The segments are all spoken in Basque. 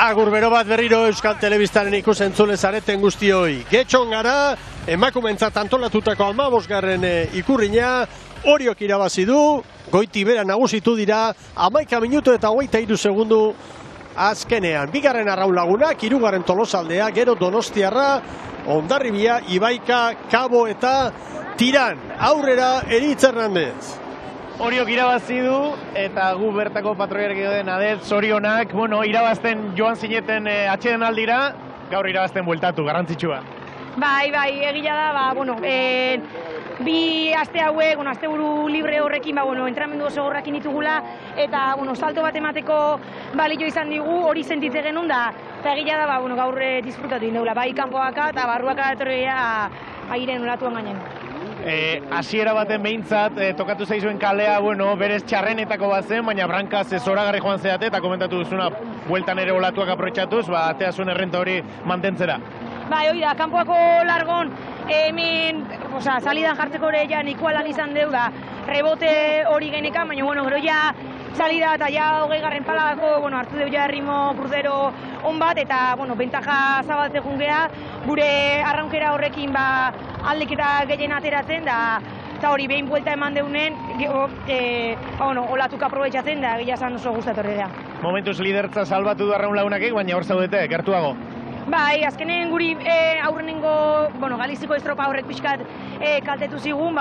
Agur bero bat berriro Euskal Telebistaren ikusentzule zareten guztioi. Getxon gara, emakumentzat antolatutako 15. Ikurrina, Oriok irabazi du, Goitibera nagusitu dira, 11 minutu eta 23 segundu azkenean. Bigarren Arraunlagunak, hirugarren Tolosaldea, gero Donostiarra, Hondarribia, Ibaika, Kabo eta Tiran. Aurrera, Eritz Hernandez. Oriok irabazi du, eta gu bertako patroiarek den adet, zorionak, irabazten joan zineten atxeden aldira, gaur irabazten bueltatu, garrantzitsua. Bai, egia da, bi aste hauek, asteburu libre horrekin, entrenamendu oso horrekin ditugula, eta, salto bat emateko balio izan digu, hori sentitze genuen da, eta egia da, gaur disfrutatu indegula, bai kanpoaka eta barruaka datorria airen olatuan gainen. Hasiera baten behintzat, tokatu zaizuen kalea, berez txarrenetako bat zen, baina brankaz zoragarri joan zeate, eta komentatu duzuna, bueltan ere olatuak aprotxatuz, atea zuen errenta hori mantentzera. Bai, hori da, kanpoako largon, hemen, salidan jartzeko ere ja nikoalan izan deu da, rebote hori genekan, baina, gero ja, salida eta ja 20. Palagako, hartu deu ja ritmo kruzero on bat, eta, bentaja zabaltze jungea, gure arraunkera horrekin, aldeketa gehien ateratzen, eta hori behin buelta eman deunen, olatuk aprobetxatzen, da egia esan oso gustatorre da. Momentuz lidertza salbatu du Arraunlagunak, baina hor zaudete, gertuago. Bai, azkenen guri aurrenengo, Galiziko estropa horrek pixkat kaltetu zigun,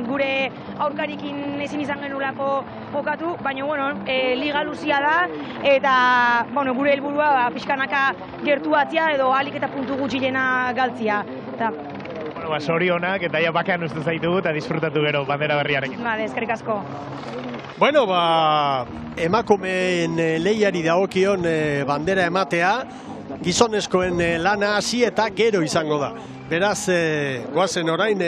gure aurkarikin ezin izan genulako jokatu, baina, liga luzia da, eta, gure helburua pixkanaka gertuatzia edo alik eta puntu gutxilena galtzia. Zorionak, eta ja bakean uste zaitugu eta disfrutatu gero bandera berriarekin. Eskerrik asko. Emakumeen lehiari dagokion bandera ematea, gizonezkoen lana hasi eta gero izango da. Beraz, goazen orain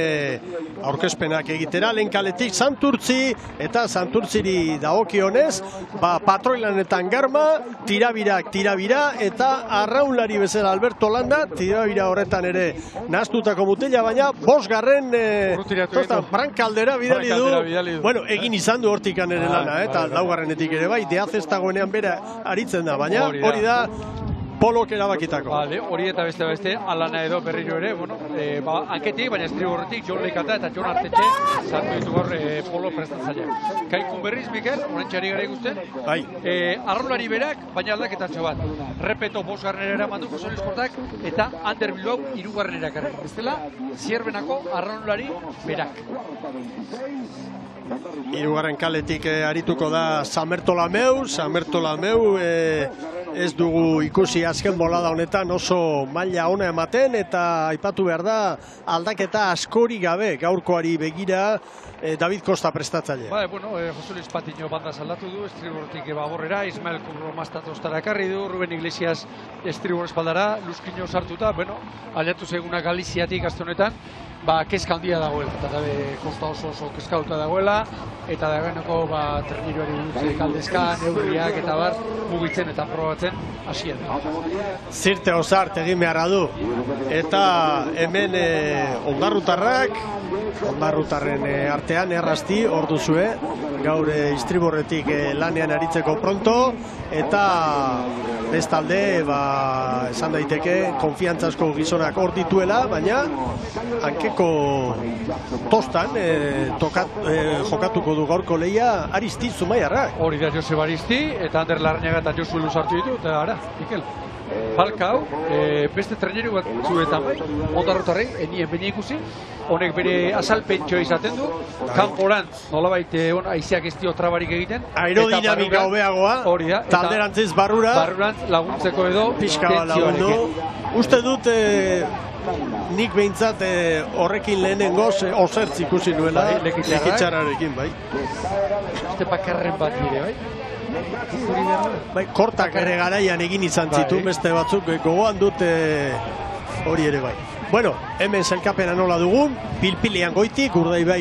aurkezpenak egitera, lehen kaletik Santurtzi eta Santurtziri dagokionez, patroilanetan Garma, tirabira eta arraunlari bezala Alberto Landa, tirabira horretan ere nahaztutako mutila, baina 5. Brankaldera bidali du. Egin izan du hortikan ere lana, eta 4. ere bai, Deaz ez dagoenean bera aritzen da, baina hori da Polok erabakitako. Hori eta beste, alana edo berriro ere, hanketik, baina estribo horretik, Jon Leikata eta Jon Artetxe sartu ditu gaur Polo prestatzaile. Kaikun berriz, Mikel, horrentxari gara ikusten. Arraunlari berak, baina aldaketatxo bat. Repeto 5. eramandu Gizon Esportak, eta Ander Bilbao 3. erakarri. Ez dela, Zierbenako arraunlari berak. 3. kaletik arituko da Samertolameu ez dugu ikusi azken bolada honetan oso maila ona ematen, eta aipatu behar da aldaketa askori gabe gaurkoari begira David Costa prestatzaile. Jose Luis Patiño banda saldatu du, estribortik baborrera, Ismael Curro Mastatostara ekarri du, Ruben Iglesias estribor espaldara, Luzkino sartuta, aliatu zeguna Galiziatik azte honetan, kezka handia dagoela, eta Costa oso kezkauta dagoela, eta dagoeneko terniroari buruz kaldezka, neurriak eta mugitzen eta probatzen hasien. Zirte osart egin beharra du, eta hemen ondarrutarren artean errazti hor duzue, gaur istriborretik lanean aritzeko pronto, eta bestalde esan daiteke konfiantzazko gizonak hor dituela, baina hankeko tostan jokatuko du gaurko lehia Aristi Zumaiarrak. Hori da Joseba Aristi, eta Ander Larrañaga eta Josu Luz hartu ditu, eta ara, Mikel. Falkau, beste treneru batzuetan ondarrotarrei, enien bine ikusi, honek bere azalpentxoa izaten du, kanporantz, nolabait, aizeak ez dio trabarik egiten. Aerodinamika hobeagoa, talderantziz barrurantz laguntzeko edo pixka lagundu. Uste dut nik behintzat horrekin lehenengoz osertz ikusi nuela, lekitxarrarekin, bai. Uste pakarren bat dire, bai? Kortak ere garaian egin izan zitu, beste batzuk gogoan dute hori ere bai. Bueno, hemen zelkapena nola dugun, Pilpilean goitik, Urdaibai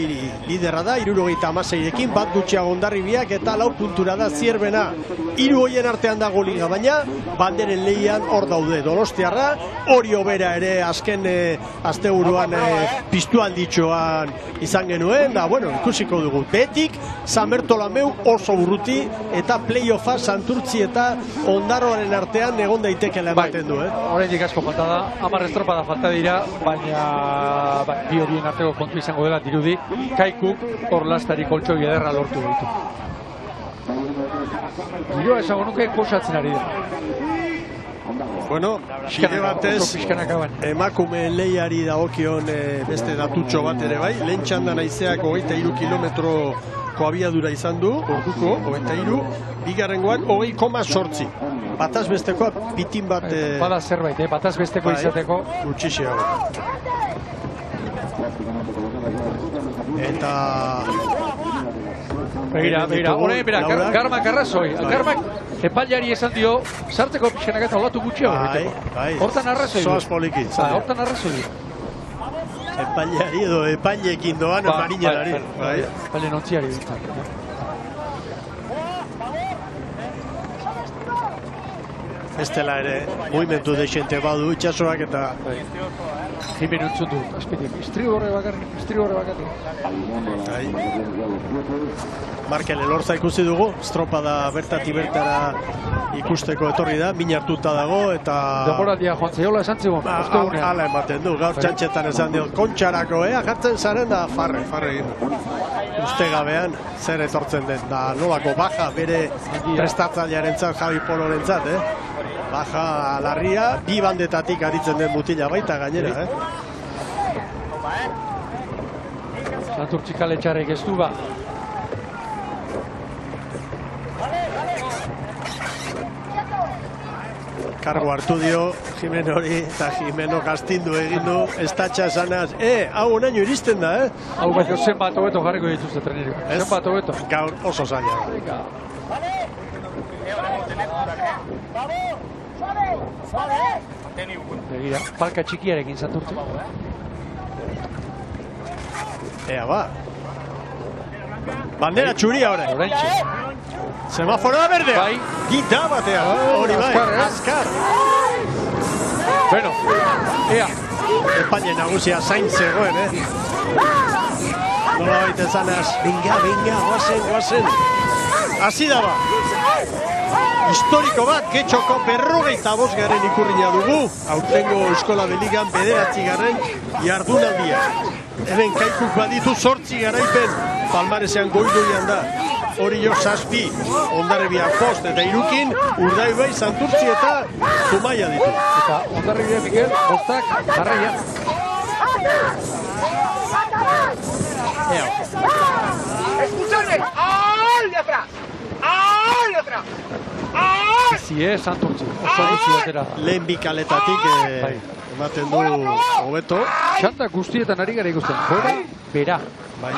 liderra da, 76ekin, bat gutxiago Hondarribiak eta 4 puntura da Zierbena. 3 hoien artean dago liga, baina banderen lehian hor daude Donostiarra, hori obera ere azken asteburuan piztu alditxoan izan genuen, da, bueno, ikusiko dugu. Betik, San Bertolameu oso urruti eta playoffa Santurtzi eta Ondarroaren artean egon daitekela ematen du, Oraindik asko falta da, 10 estropada falta dira, baina bi horien arteko kontu izango dela dirudi, Kaikuk hor lastari koltxoi ederra lortu ditu. Giroa esango nuke kosatzen ari da. Bueno, bide batez, emakumeen lehiari dagokion beste datutxo bat ere bai, lehen txandan aizeak 23 kilometroko abiadura izan du, orduko, 23, bigarrengoan 20,8. Bataz bestekoa pitin bat... Bada zerbait, bataz besteko izateko. Gutxixiago. Eta... Begira, Garmak arrazoi. Garmak epailari esan dio, sartzeko pixenak eta olatu gutxiago. Hortan arrazoi du. Zoaz poliki. Hortan arrazoi du. Epailari edo epailekin doan marinelari. Epaile nontziari dintzak. Estela ere, movimentu deixente badu itxasoak eta... Jimen untzun du, azpitik, istri horre bakarrik. Markel Elorza ikusi dugu, estropada bertati bertara ikusteko etorri da, min hartuta dago eta... Demoraldia joan zeiola esan zigun, hala ematen du, gaur txantxetan esan dio, kontxarako, jartzen zaren da farre egin. Uste gabean, zer etortzen den, da nolako baja bere prestatzailearen zat, Javi Poloren zat, Baja larria, bi bandetatik aritzen den mutila baita gainera, Santurtzi kaletxarrek ez du ba. Kargo hartu dio Jimen hori eta Jimeno kastindu egin du, estatxa esanaz, hau onaino iristen da, Hau baino zenbat hobeto jarriko dituzte trenerio. Zenbat hobeto. Gaur oso zaila. Begira, palka txikiarekin Santurtzi. Ea ba. Bandera txuria horre. Orentxe. Semaforoa berdea. Bai. Gita batea. Hori bai. Azkar. Bueno, ea. Epaile nagusia zain zegoen, Nola baita zanaz. Venga, guazen. Hasi da ba. Historiko bat, Getxoko 45. ikurrina dugu. Aurtengo Eskola Beligan 9. jardunaldia. Hemen Kaikuk baditu 8 garaipen. Palmaresean goidoian da. Hori jo 7, Hondarribiak 5 eta 3, Urdaibai, Santurtzi eta Zumaia ditu. Eta Hondarribia Mikel, 5 jarraia. Escuchadme, ¡ay de atrás! ¡Ay de atrás! Zie, Santurtzi, oso guzti batera. Lehen bikaletatik ematen du hobeto. Txanda guztietan ari gara ikusten. Fuera, bera. Bai.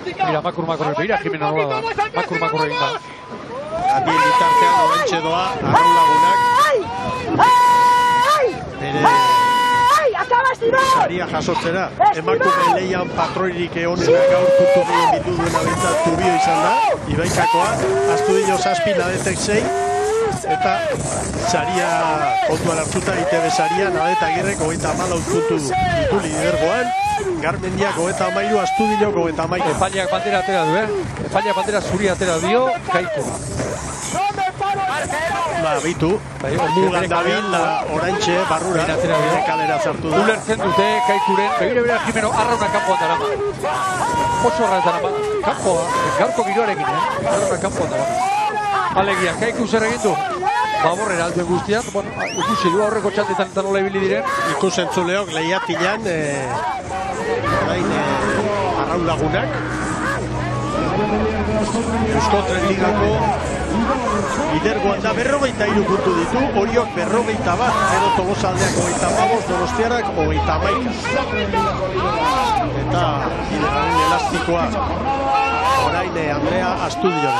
Mira, makur, begira Jimena nola da. Makur egin da. Adien bitartean horrentxe doa, arraulagunak. Bere saria jasotzera. Emakume leian patroirik egonena gaur puntu gehien bitu duena bintzat Tubio izan da. Ibaikakoa, Astudillo 7, Nadetek 6. Eta saria kontuan hartuta ITB saria, Nadeta Agirrek 24 puntu ditu lidergoan. Garmendiak 33, Astudillok 31. Epaileak bandera atera du, Epaileak bandera zuri atera dio, Kaiku. Ba, bitu. Mugan dabil, oraintxe, barrura. Kalera zartu du. Ulertzen dute, Kaikuren. Begira Jimeno, arrauna kanpoan darama. Oso arra darama. Kanpoa, gaurko giroarekin, arrauna kanpoan darama. Alegia, Kaiku zer egin du? Baborrera alduen guztiak, ikusi du aurreko txantetan eta nola ibili diren. Ikusentzuleok lehiatilan, orain arraulagunak. Eusko Tren Ligako lidergoan da 43 puntu ditu, Oriok 41, gero Tolosaldeak 25, Donostiarrak 31. Eta lideraren elastikoa, orain Andrea Astudillo.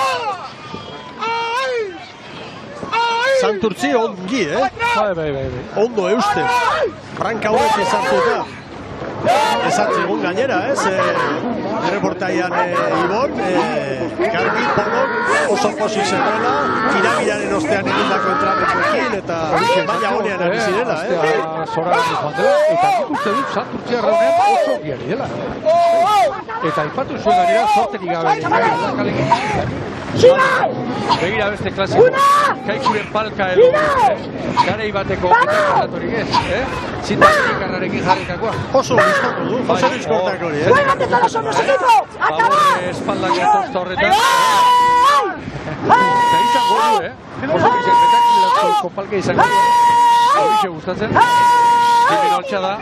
Santurtzi ongi, Bai. Ondo eusten. Branka horretik sartuta. Ezatzegun gainera, erreportaian Ibon, Garbi Polok oso pozik zegoela, iragiraren ostean egindako entramentuekin, eta baina honean ari zirela, Zora gani joan dela, eta nik uste dut Santurtzia raunean oso giari dela. Eta ipatu zuen gainera sorterik gabe. Begira beste klasiko, Kaikuren palka edo, garei bateko etakatatorik ez, Zintazerik arrarekin jarritakoa. Oso gustatu du, oso bizkortak hori, ¡Juégate todos somos equipo! ¡Acabad! Espaldako tosta horretan. Eta izango du, oso bizarretak konpalke izango du. Horixe gustatzen. Zimeno altxa da.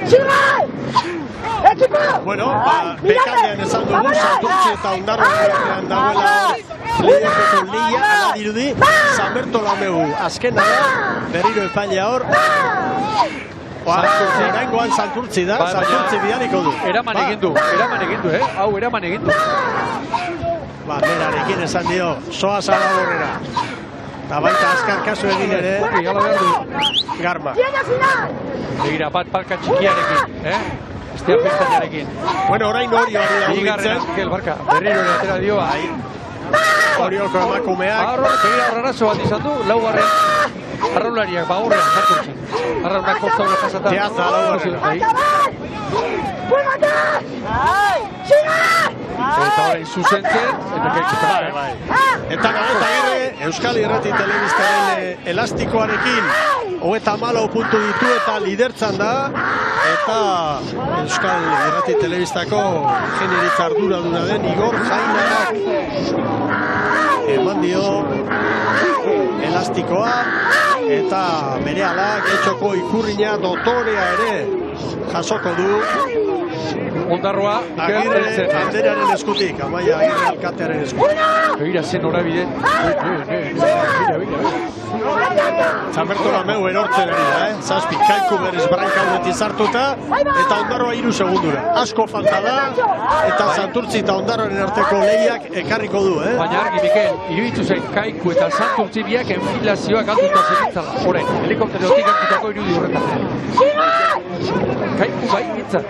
Bueno, bekaldean esan dugu, Santurtzi eta Ondarro artean dagoela lehiakeko lehia, ala dirudi, San Bertolameu azkena da, berriro epailea hor. Oraingoan Santurtzi da, Santurtzi bidaliko du. Eraman egin du, hau eraman egin du. Nerarekin esan dio, soa zara borrera. Eta baita azkar kasu egin ere, Garma. Begira, bat palka txikiarekin, Estea pestañarekin. Bueno, orain hori hori da Mikel Barka, berriro ere atera dio. Horioko emakumeak. Begira horrarazo bat izan du, laugarren arraulariak, bagorrean, Santurtzin. Arraunak kosta hori pasatan. Teaza, laugarren. Eta orain zuzentzen, eta kaikizan. Eta Agirre, Euskal Irrati Telebistaren elastikoarekin 34 puntu ditu eta lidertzan da. Eta Euskal Irrati Telebistako generitza arduraduna den Igor Jainarak eman dio elastikoa. Eta berehala getxoko ikurrina dotorea ere jasoko du. Ondarroa, Agirre banderaren eskutik, Amaia Agirre alkatearen eskutik. Begira zen norabide. San Bertolameu erortzen ari da, Zazpi, Kaiku berriz branka hauetik sartuta, eta Ondarroa 3 segundura. Asko falta da, eta Santurtzi eta Ondarroaren arteko lehiak ekarriko du, Baina argi, Mikel, iruditu zen Kaiku eta Santurtzi biak enfilazioak galduta zenitzala. Horen, helikopterotik hartutako irudi horretan. Kaiku bai hitza.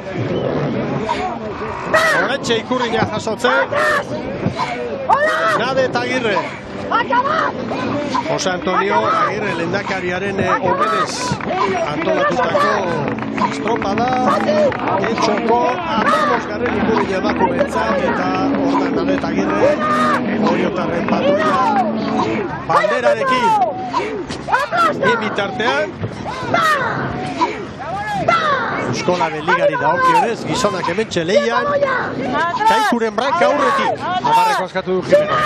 Horretxe ikurriña jasotzen. Nade eta Agirre. Jose Antonio Agirre lehendakariaren omenez antolatutako estropada etxoko 15. ikurriña emakumeentzat eta hortan Nade eta Agirre oriotarren patoia banderarekin bitartean Euskola Beligari dagokionez, gizonak hementxe lehian, Kaikuren branka aurretik. Amarreko askatu du Jimeno.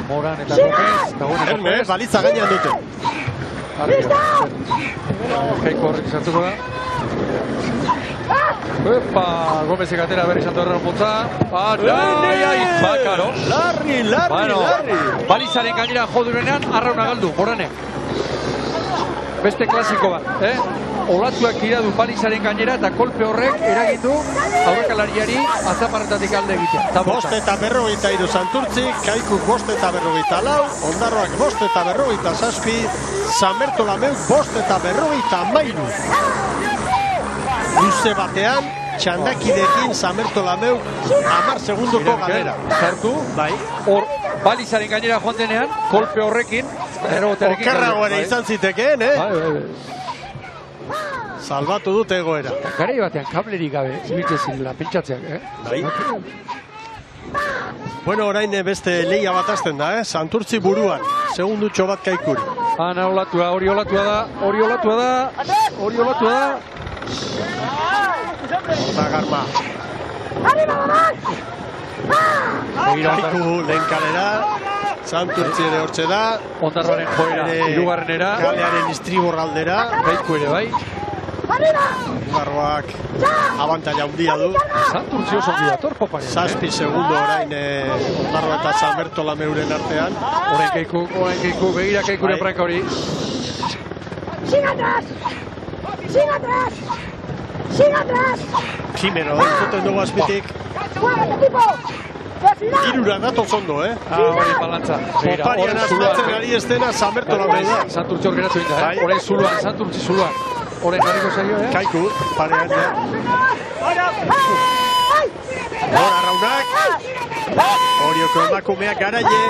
Moran eta Gomez. Herme, balitza gainean dute. Kaiku horretik sartuko da. Epa, Gomezek atera berri santu errero putza. Bakaro. Larri. Balizaren gainera jodurenean, arrauna galdu, Moranek. Beste klasiko bat, Olatuak iradu balizaren gainera eta kolpe horrek eragin du aurrekalariari azaparretatik alde egitea. 5:43 Santurtzi, Kaikuk 5:44, Ondarroak 5:47, San Bertolameu 5:53. Luze batean, txandakidekin San Bertolameu 10 segunduko galera. Sartu, bai. Hor, balizaren gainera joan denean, kolpe horrekin, okerrago ere izan zitekeen, Bai. Salbatu dute egoera. Garai batean kablerik gabe, ibiltzen zirela, pentsatzeak, Bai. Bueno, orain beste lehia bat azten da, Santurtzi buruan, segundutxo bat Kaikuri. Ana olatua, hori olatua da. Horta Garma. Kaiku lehen kalera, Santurtzi ere hortxe da. Ondarroaren joera, hirugarrenera. Kalearen istriborraldera. Kaiku ere bai. Ondarroak abantaila handia du. Santurtzi oso handia, torpo pare. 7 segundo orain Ondarroa eta San Bertolameuren artean. Orain Kaiku, begira Kaikuren branka hori. ¡Siga atrás! Jimeno, entzuten dugu azpitik. ¡Juega, equipo! Irura datoz ondo, Hori balantza. Poparian asmatzen ari ez dena Sanbertola da. Santurtzi hor geratu inda, Horein zuluan, Santurtzi zuluan. Horein jarriko zaio, Kaiku, parean ja. Hor, arraunak. Horioko emakumeak garaile.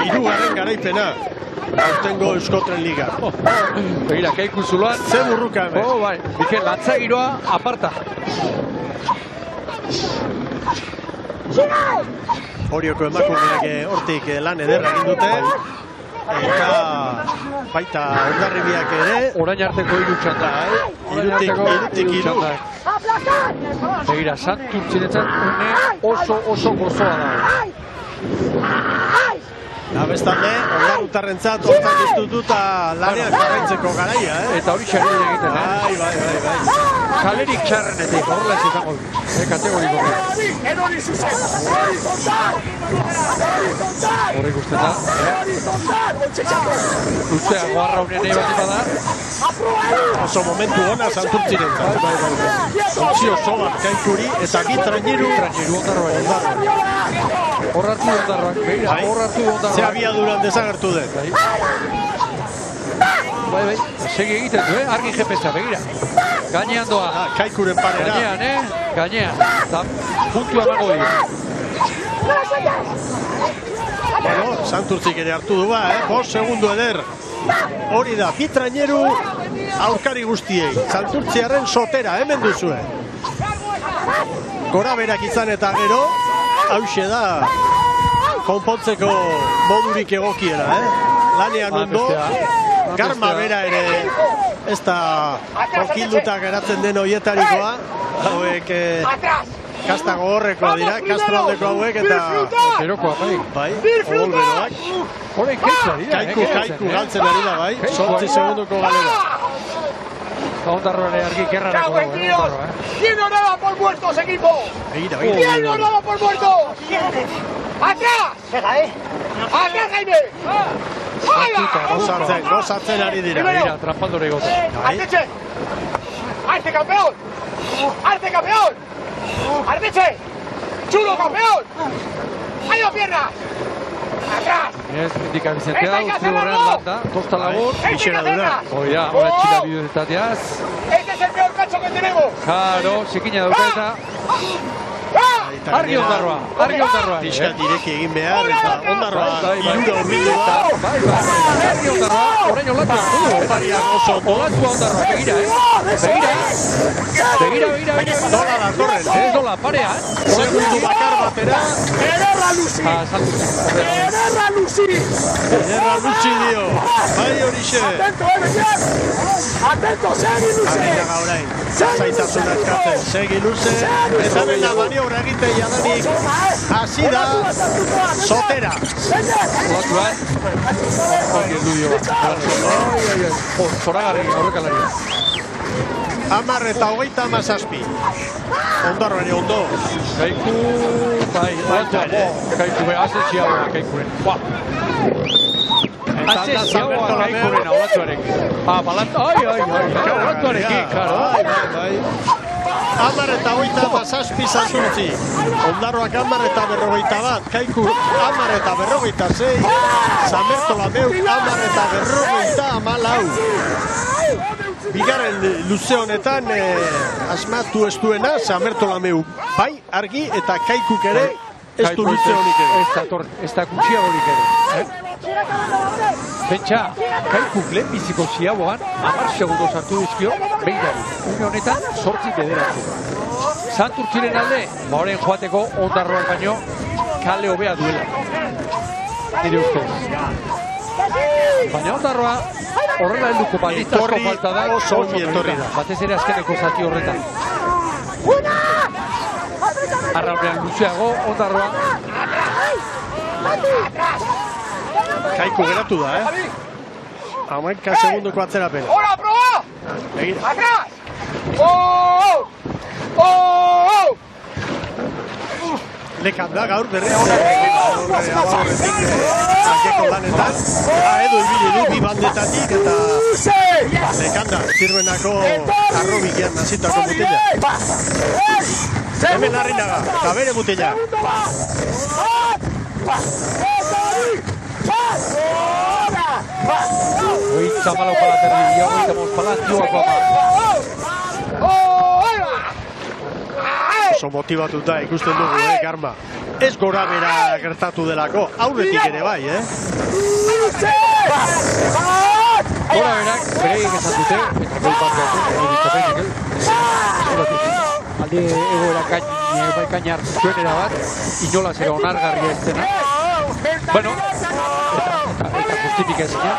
Hirugarren garaipena. Aurtengo Euskotren Liga. Begira, Kaiku zuluan. Ze burruka hemen. Bai, Mikel, lantza giroa aparta. Horioko emakumeak hortik lan ederra egin dute. Eta baita Hondarribiak ere. Orain arteko hiru txanda, Hirutik hiru. Begira, Santurtzinetzat une oso gozoa da. Da bestalde, Hondarrutarrentzat hortan diztututa lanean jarraitzeko garaia, Eta hori xarri egiten, Bai. Kalerik txarrenetik, horrela ez izango du. Kategoriko. Horrek uste da. Luzea, goarra unen nahi bat bada. Oso momentu ona Santurtzirentzat. Ontzio oso bat Kaikuri eta bi traineru Ondarroa. Horrartu Ondarroak, begira, horrartu Ondarroak. Ze abiaduran desagertu den. Bai, segi egiten du, argi GPS-a, begira. Gainean doa. Kaikuren parera. Gainean. Eta puntua emango dira. Bueno, Santurtzik ere hartu du 5 segundu eder. Hori da, bi traineru aurkari guztiei. Santurtziarren sotera, hemen duzue. Gora berak izan eta gero, hauxe da konpontzeko modurik egokiera, Lanean ondo, Garma bera ere ez da kokilduta geratzen den hoietarikoa. Hauek kasta gogorrekoa dira, kastraldeko hauek eta Erokoa, bai, odolberoak. Horren keitza dira, Kaiku galtzen ari da, bai, 8 segunduko galera. Ondarroa argi kerrarako dago, ¿Quién no daba por muertos, equipo? Begira. ¿Quién no daba por muertos? ¡Atrás! ¡Atrás, Jaime! Gozatzen ari dira. Begira, trampaldore goza. ¡Arteche! ¡Arte campeón! ¡Arte campeón! ¡Arteche! ¡Chulo campeón! ¡Ahí las piernas! ¡Atrás! Ez, indika Bizentea, uste horrean landa, tosta labor. Hoi da, hori txila bidetateaz. ¡Este es el peor cacho que tenemos! Jaro, sekina dauka eta... Argi Ondarroa. Pixkat ireki egin behar, eta Ondarroa irura horbildu da. Argi Ondarroa, orain olatu du. Olatua Ondarroa, begira, Begira. Dola da torren, Ez dola, parea, Segundu bakar batera. ¡Ederra, Lucy! ¡Ederra, Lucy! Ederra Lucy dio. Bai horixe. ¡Atento, Segi Lucy! Arinaga orain. Zaitasuna eskatzen. Segi Luce. Eta bela maniobra egiten jadanik. Hasi da. Sotera. Olatuan. Hori eldu dio bat. Zoragarri, aurrekalaria. 10 eta 37. Ondarroari ondo. Kaiku, bai, Kaiku, asetxeagoa Kaikuren. Asetxeagoa Kaikuren, olatuarekin. Balanta, olatuarekin, karo. Bai. 10 eta 37 Santurtzi. Ondarroak 10 eta 41. Kaiku 10 eta 46. Sanbertola Meuk 10 eta 54. Bigarren luze honetan asmatu ez duena Sanbertola Meuk. Bai, argi eta Kaikuk ere ez du luze honik ere. Ez da gutxiagorik ere. Pentsa, Kaikuk lehen biziko ziagoan, 10 segundo sartu dizkio, behinari. Une honetan, 8 bederatzi. Santurtziren alde, horren joateko Ondarroak baino, kale hobea duela. Nire ustez. Baina Ondarroa, horrela helduko balditza asko falta da, oso ongi etorri da. Batez ere azkeneko zati horretan. Arraunean luzeago, Ondarroa. Kaiku geratu da, 11 segundoko atzerapena. ¡Hola, proba! Begira. ¡Atrás! ¡Oh! ¡Oh! Lekan da gaur berrea horretik zakeko lanetan. Edo ibili du bi bandetatik eta lekan da zirbenako arrobikian nazitako mutila. Hemen Larrinaga, eta bere mutila. Hogeita hamalau pala terdi, hogeita hamabost pala, Antiguako 10. Oso motibatuta ikusten dugu, Karma. Ez gora bera gertatu delako, aurretik ere bai, Gora berak, bereik esan dute, eta gol bat alde egoera kainar zuenera bat, inola zera onargarria ez dena. Bueno, eta justifika ezina,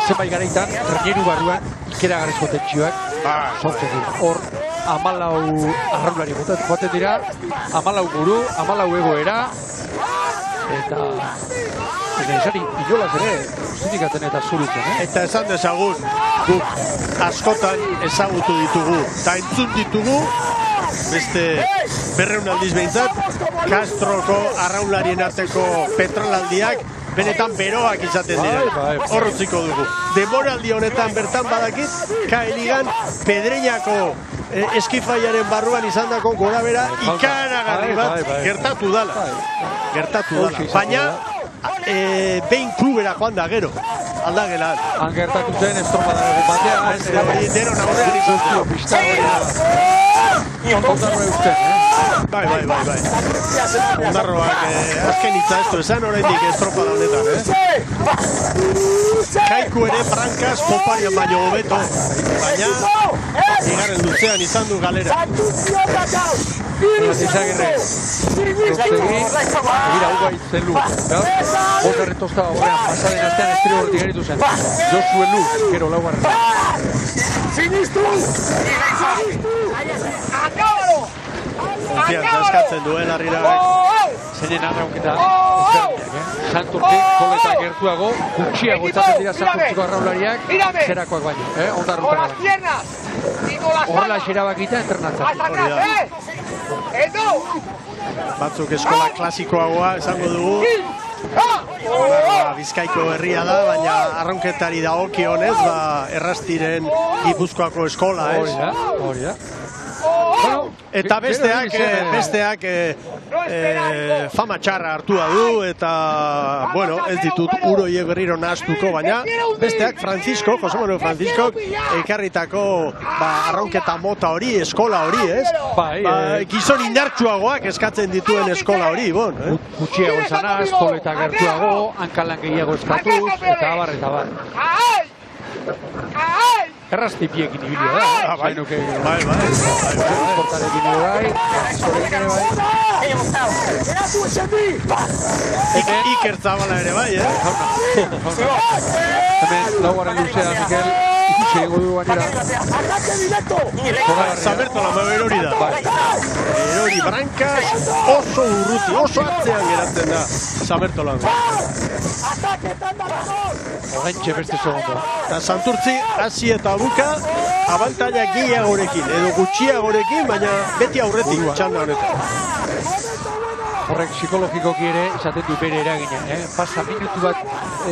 zenbait garaitan, traineru barruan, ikeragarrizko tentsioak, sortzen dira. Hor, 14 arraunlari joaten dira, 14 buru, 14 egoera, eta esari, inolaz ere, justifikatzen eta zuritzen, Eta esan dezagun, guk askotan ezagutu ditugu, eta entzun ditugu, beste 200 aldiz behintzat, Castroko arraunlarien arteko petrolaldiak, benetan beroak izaten dira. Hor utziko dugu. Denboraldi honetan bertan badakit, K-Ligan Pedreñako eskifaiaren barruan izandako gorabera ikaragarri bat gertatu dala. Baina, behin klubera joan da gero, aldagelan. Han gertatu zen estropada egun batean, Denon aurrean izan pista Ondarroa eusten, Bai. Ondarroak azken hitza ez du esan oraindik estropada honetan, Kaiku ere Brancas poparian baino hobeto, baina bigarren luzean izan du galera. Izagirre, egira hau gaitzen lu, Botarre tosta horrean, pasaren astean estribo horretik geritu zen, Josue Lu, gero laugarren. Konfiantza eskatzen duen Larrinagak. Zeinen arraunketa ezberdinak, Santurtzi, koleta gertuago, gutxiago izaten dira Santurtziko arraulariak, zerakoak baino, Ondarrutarra baino. Horrela xerabakita entrenatzen. Batzuk eskola klasikoagoa esango dugu. Bizkaiko herria da, baina arraunketari dagokionez, errastiren Gipuzkoako eskola, Hori da. Eta besteak fama txarra hartua du, eta, bueno, ez ditut uroiek berriro nahaztuko, baina besteak Jose Manuel Francisco, ekarritako arraunketa mota hori, eskola hori, ez? Gizon indartsuagoak eskatzen dituen eskola hori, bon. Gutxiago esanaz, koleta gertuago, hankalan gehiago eskatuz, eta abar. Erraztipiekin ibilia da, zainuke... Bai. Esportarekin bai. Iker Zabala ere bai, Hemen, laugarren luzea, Mikel, ikusi ego du bainera. Zabertola mau erori da. Erori Brancas oso urruti, oso atzean geratzen da Zabertola. Oraintxe beste segundo. Eta Santurtzi hasi eta buka abantaila gehiagorekin, edo gutxiagorekin, baina beti aurretik txanda honetan. Horrek psikologikoki ere izaten du bere eragina, Pasa minutu bat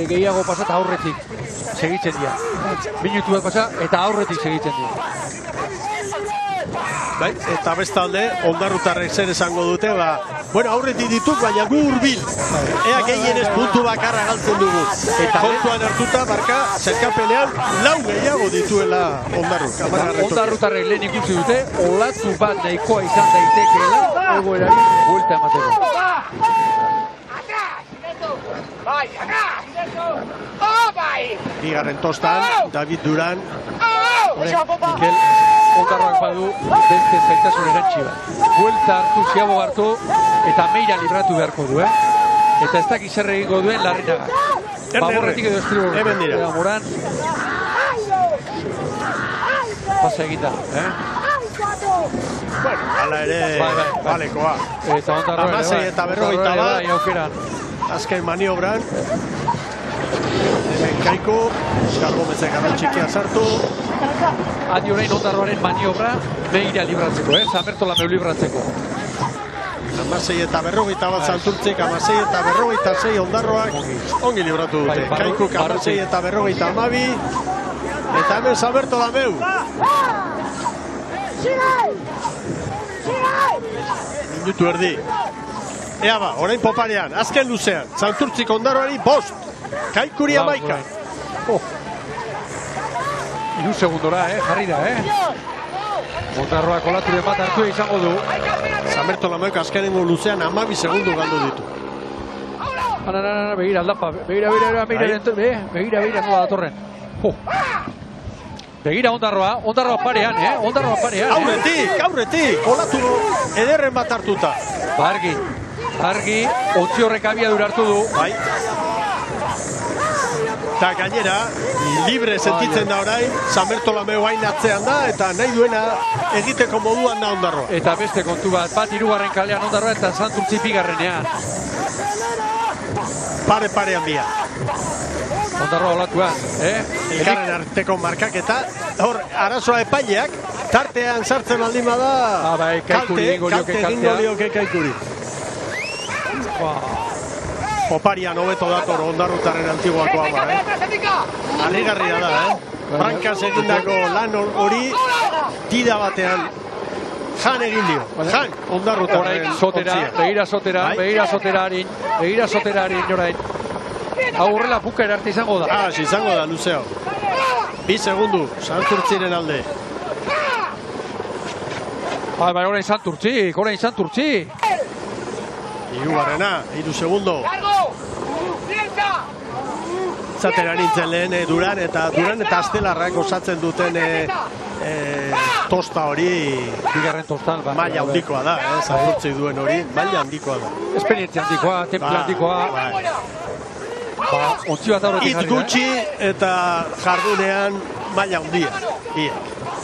gehiago pasa eta aurretik segitzen dira. Minutu bat pasa eta aurretik segitzen dira. Bai, eta bestalde, Ondarrutarrek zer esango dute, bueno, aurretik dituk, baina gu hurbil. Ea gehienez puntu bakarra galtzen dugu. Eta kontuan hartuta, zerkapenean, 4 gehiago dituela Ondarruk. Ondarrutarrek lehen ikusi dute, olatu bat nahikoa izan daitekeela, egoerari buelta emateko. Bigarren tostan, David Duran. Mikel, Ondarroak badu beste zaitasun erantzi bat. Buelta hartu, ziabo hartu, eta meira libratu beharko du, Eta ez dakiz zer egingo duen Larrinagak. Baborretik edo estribo. Hemen dira. Eta Moran. Pasa egita, Bueno, ala ere, balekoa. Eta Ondarroa Amasei eta 41 aukeran. Azken maniobran. Hemen Kaiku, Oskar Gomezek txikia sartu. Adi orain Ondarroaren maniobra meira libratzeko, Zabertola meu libratzeko. 16 eta 41 Santurtzik, 16 eta 46 Ondarroak ongi libratu dute. Kaikuk 16 eta 52, eta hemen Zabertola meu. Minutu erdi. Ea ba, orain poparean, azken luzean. Santurtzik Ondarroari 5. Kaikuri 11. Iru segundora, jarri da, Ondarroak olaturen bat hartu izango du. San Bertolameok azkenengo luzean 12 segundu galdu ditu. Begira aldapa, begira nola datorren. Begira Ondarroa parean, Aurretik, olatu ederren bat hartuta. Argi, ontzi horrek abiadura hartu du. Bai. Eta gainera, libre sentitzen da orain, San Bertolameo hain atzean da, eta nahi duena egiteko moduan da Ondarroa. Eta beste kontu bat, hirugarren kalean Ondarroa eta Santurtzi bigarrenean. Pare-parean bia. Ondarroa olatuan, Elkarren arteko markaketa, hor, arazoa epaileak, tartean sartzen aldin bada, kalte egingo lioke Kaikuri. Oparian hobeto dator Ondarrutarren antiguakoa ba, Harrigarria da, Brankaz egindako lan hori tida batean jan egin dio. Jan, Ondarrutarren ontzia. Begira sotera harin orain. Aurrela buka erarte izango da. Izango da, luzeo. 2 segundu, Santurtziren alde. Orain Santurtzi. Hirugarrena, 3 segundo. Zatera nintzen lehen Duran eta Astelarrak osatzen duten tosta hori bigarren tostan maila handikoa da, Santurtzi duen hori, maila handikoa da. Esperientzia handikoa, temple handikoa. Ontzi bat aurretik jarri da. Hitz gutxi eta jardunean maila handia.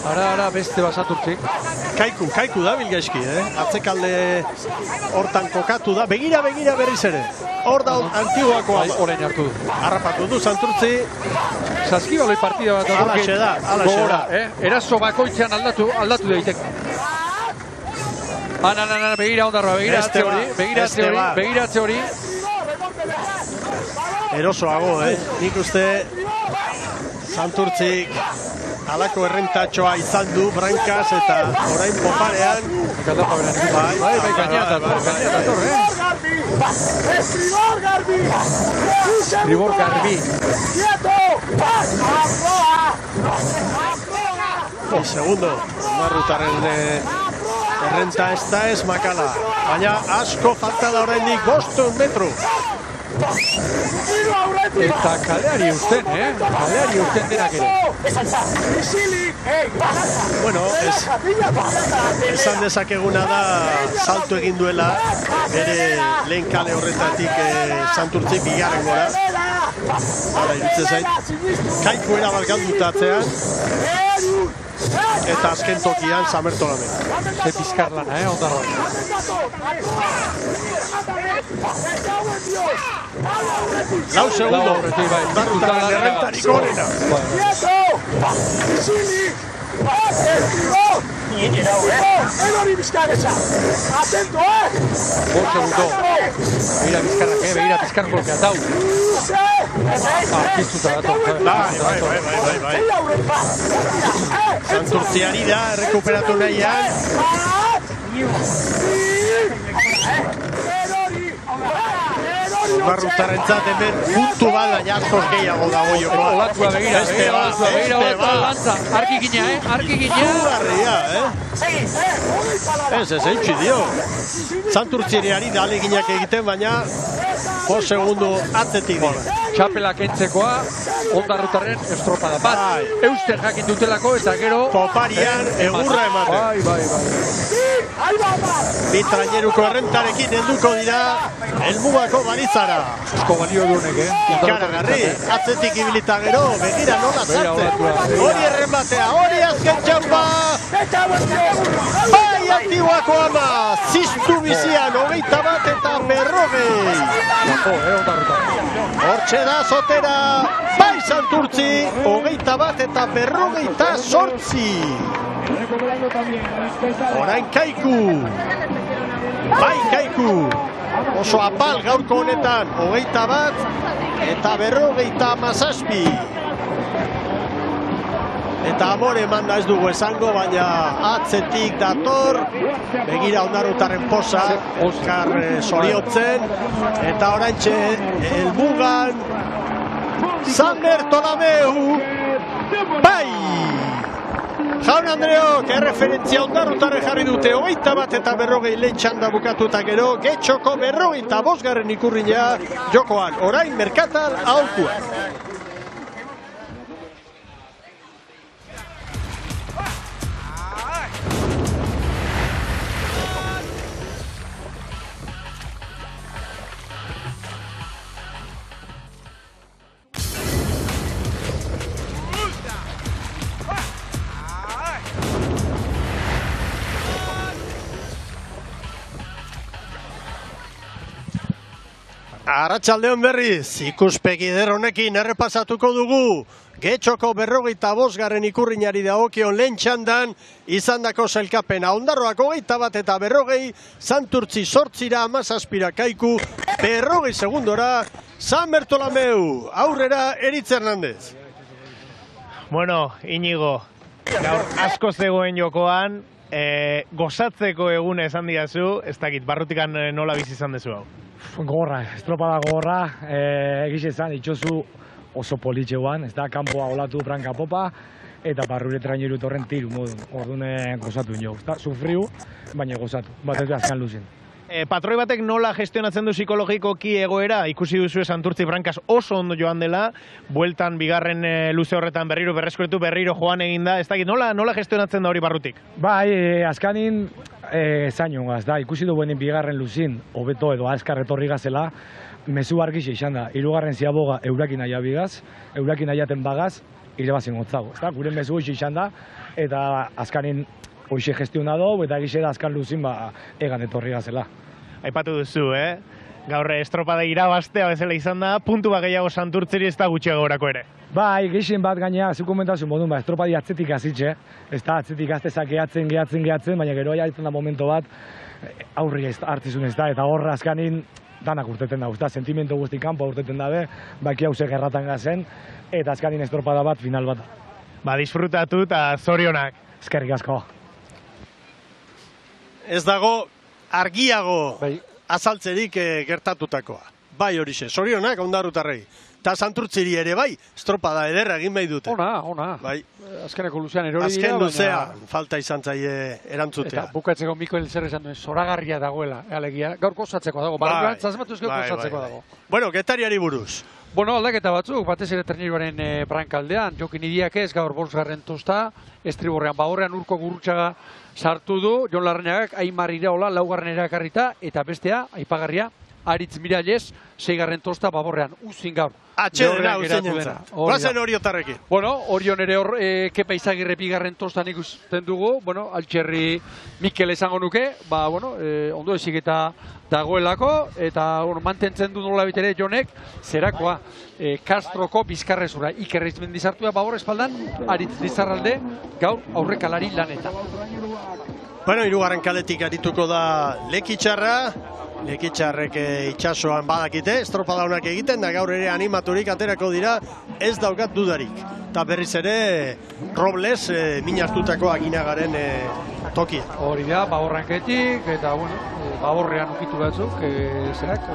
Ara beste bat Santurtzik. Kaiku da bilgaizki, atzekalde hortan kokatu da. Begira berriz ere. Hor da antiguakoa. Orain hartu du. Harrapatu du Santurtzi. Saskibaloi partida bat. Alaxe da. Eraso bakoitzean aldatu daiteke. Begira Ondarroa, begiratze hori. Erosoago, nik uste Santurtzik halako errentatxoa izan du Brankaz eta orain poparean. Estribor Garbi. 2 segundo. Ondarrutarren errenta ez makala. Baina asko falta da oraindik 5 metro. Eta kaleari usten, Kaleari usten denak ere. Bueno, esan dezakeguna da salto egin duela bere lehen kale horretatik Santurtzi bigarren gora. Hala irutzen zait. Kaiku erabat galdutatzean. Eta azken tokian San Bertolame. Ze pizkar lana, Ondarroa. Lau segundo. Ondarrutarren errentarik gorena. Begira bizkarrak blokeatau. Arkizuta dator. Bai. Santurtziari da, errekuperatu nahian. Ondarrutarrentzat hemen puntu bada jasko gehiago dago jokoa. Olatua begira. Arki gina. Ez eutxi dio. Santurtziari da aleginak egiten, baina 5 segundo atzetik dira. Txapela kentzekoa, Ondarrutarren estropada bat. Eusten jakin dutelako eta gero... Poparian egurra ematen. Bai. Bi traineruko errentarekin helduko dira helmugako balitzara. Esko balio duenek, Ikaragarri, atzetik ibilita gero, begira nola sartzen. Hori errematea, hori azken txampa. Bai, antiguako ama, ziztu bizian, 21 eta 40. Hortxe da zotera, bai Santurtzi, 21 eta 48. Orain Kaiku. Bai Kaiku. Oso apal gaurko honetan, 21 eta 47. eta amore emanda ez dugu esango, baina atzetik dator, begira Ondarrutarren posa, Oskar zoriotzen, eta oraintxe helmugan San Bertolameu, bai! Jaun Andreok, erreferentzia Ondarrutarre jarri dute, 21 eta 40 lehen txanda bukatuta gero, Getxoko 45. ikurrina jokoan, orain Merkatal aholkuak. Arratsaldeon berriz, ikuspegi eder honekin errepasatuko dugu. Getxoko 45. ikurrinari dagokion lehen txandan izandako sailkapena. Ondarroak 21 eta 40, Santurtzi 8ra, 17 Kaiku, 40 segundora, San Bertolameu, aurrera Eritz Hernandez. Bueno, Iñigo, gaur asko zegoen jokoan, gozatzeko egune esan diazu, ez dakit, barrutikan nola bizi izan dezu hau? Gogorra, estropada gogorra, egiz izan, itxozu oso politxeuan, ez da, kanpoa olatu branka popa, eta barrure traineru torren tiru modu, orduan gozatu nio, ez da, sufriu, baina gozatu, bat ez azkan luzin. Patroi batek nola gestionatzen du psikologikoki egoera, ikusi duzu Santurtzi Brankaz oso ondo joan dela, bueltan bigarren luze horretan berriro berreskuretu, berriro joan eginda, ez dakit, nola gestionatzen da hori barrutik? Bai, azkanin zaino gaz, da, ikusi duen bigarren luzin, hobeto edo azkar etorri gazela, mezu argixe izan da, hirugarren ziaboga eurakin aia bigaz, eurakin aiaten bagaz, irebazin gotzago, ez da, gure mezu hoxe izan da, eta azkanin hoxe gestionado, eta egizera azkar luzin egan etorri gazela. Aipatu duzu, gaur estropada irabaztea bezala izan da, puntu bat gehiago Santurtziri ez da gutxiago orako ere. Bai, gehien bat gainea, zuk komentazio modun, estropadi atzetik azitxe, ez da, atzetik aztezak gehatzen, baina gero aitzen da momento bat, aurri hartzizun ez da, eta horra azkanin danak urteten da, usta, sentimentu guzti kanpo urteten dabe, baki hause gerratan gazen, eta azkanin estropada bat final bat. Ba, disfrutatu eta zorionak. Eskerrik asko. Ez dago argiago azaltzerik gertatutakoa. Bai horixe, zorionak Ondarrutarrei. Eta Santurtziri ere bai, estropada ederra egin behi dute. Ona. Bai. Azkeneko luzean erori dira. Azken luzean, falta izan zaie erantzutea. Eta bukatzeko Mikoel zer esan duen, zoragarria dagoela, alegia. Gaur gozatzeko dago, barruan zazmatuz gozatzeko dago. Bueno, Getariari buruz. Bueno, aldaketa batzuk, batez ere treniruaren brankaldean, Jokin Idiak ez, gaur 5. tosta, estriborrean, bahorrean Urko Gurrutxaga sartu du, Jon Larrañagak, Aimar Iraola, 4. erakarrita, eta bestea, aipagarria, Aritz Miralles, 6. tosta, baborrean, uzin gaur. Atxedena, uzinentzat. Guazen Oriotarrekin. Bueno, Orion ere hor, Kepa Izagirre 2. tostan ikusten dugu, bueno, Altxerri Mikel esango nuke, ondo ezik eta dagoelako, eta mantentzen du nola bitere Jonek, zerakoa, Kastroko bizkarrezura, Ikerreiz mendizartua, babor espaldan, Aritz Lizarralde, gaur aurrekalari lanetan. Bueno, 3. kaletik arituko da Lekitxarra, Lekitxarrek itxasoan badakite, estropada honak egiten, da gaur ere animaturik aterako dira, ez daukat dudarik. Eta berriz ere, Robles min hartutako aginagaren tokia. Hori da, baborranketik, eta baborrean ukitu batzuk,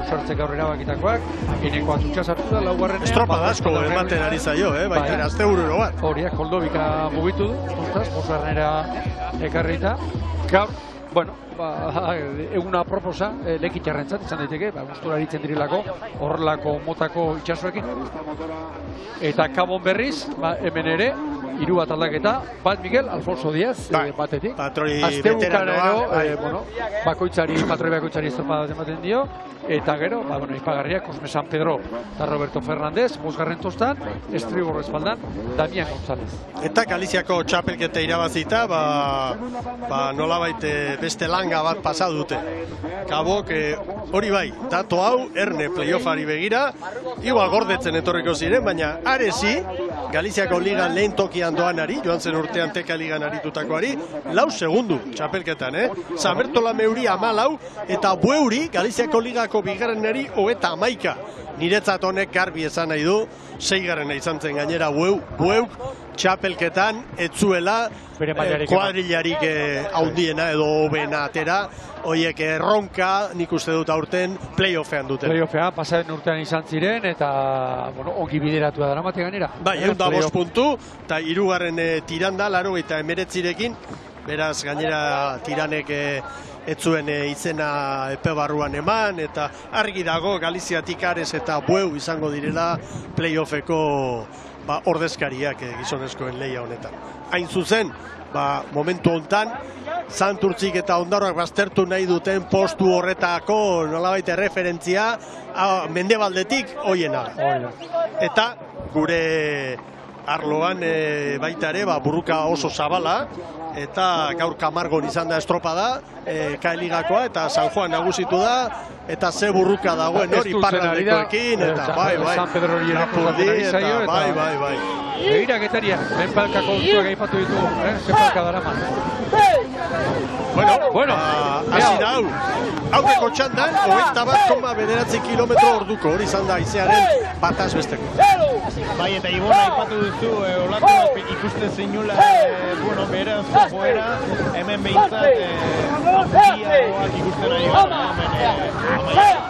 osartzek aurrera bakitakoak, eneko atutxa sartu da, 4. Estropada asko ematen ari zaio, baita azte bururo bat. Hori da, Koldobika mugitu du, ostras, 5. ekarrita. Gaur, eguna proposa, Lekitxarrentzat izan daiteke, gustura aritzen dirilako, horrelako motako itxasoekin. Eta Kabon berriz, hemen ere, 3 bat aldaketa, bat Miguel, Alfonso Díaz, batetik. Patroi veteranoa. Patroi bakoitzari estropada ematen dio, eta gero, ipagarria, Cosme San Pedro eta Roberto Fernández, 5. tostan, estribor espaldan, Damian González. Eta Galiziako txapelketa irabazita, nolabait beste langa bat pasa dute. Kabok, hori bai, datu hau, erne playoffari begira, igual gordetzen etorriko ziren, baina arezi, Galiziako ligan lehen tokian doanari, joan zen urtean teka ligan aritutakoari, 4 segundu txapelketan, San Bertolameuri 14, eta Bueuri, Galiziako ligako bigarrenari 31. Niretzat honek garbi esan nahi du, 6. izan zen gainera Bueuk txapelketan etzuela kuadrilarik handiena edo hobena atera, horiek erronka nik uste dut aurten playoffean duten. Playoffean, pasaren urtean izan ziren, eta ongi bideratu da dramate gainera. Bai, 105 puntu, eta hirugarren tiranda, 89rekin, beraz gainera tiranek ez zuen izena epe barruan eman, eta argi dago Galiziatik Ares eta Bueu izango direla playoffeko ordezkariak gizonezkoen lehia honetan. Hain zuzen, momentu hontan, Santurtzik eta Ondarroak baztertu nahi duten postu horretako nolabait referentzia mendebaldetik hoiena. Eta gure arloan baita ere burruka oso zabala, eta gaur Kamargon izan da estropada, K-ligakoa, eta San Juan nagusitu da, eta ze burruka dagoen hori parraldekoekin, eta San Pedro hori Lapurdi, eta bai. Begira Getaria, benpalkako urtuak aipatu ditu, benpalka daraman. Bueno, hasi da hau. Aurreko txandan, 21,9 kilometro orduko hori izan da izearen bataz besteko. Bai, eta Ibon aipatu duzu, olatu ikusten zinula, beraz, joera, hemen behintzat, biagoak ikusten ari gara,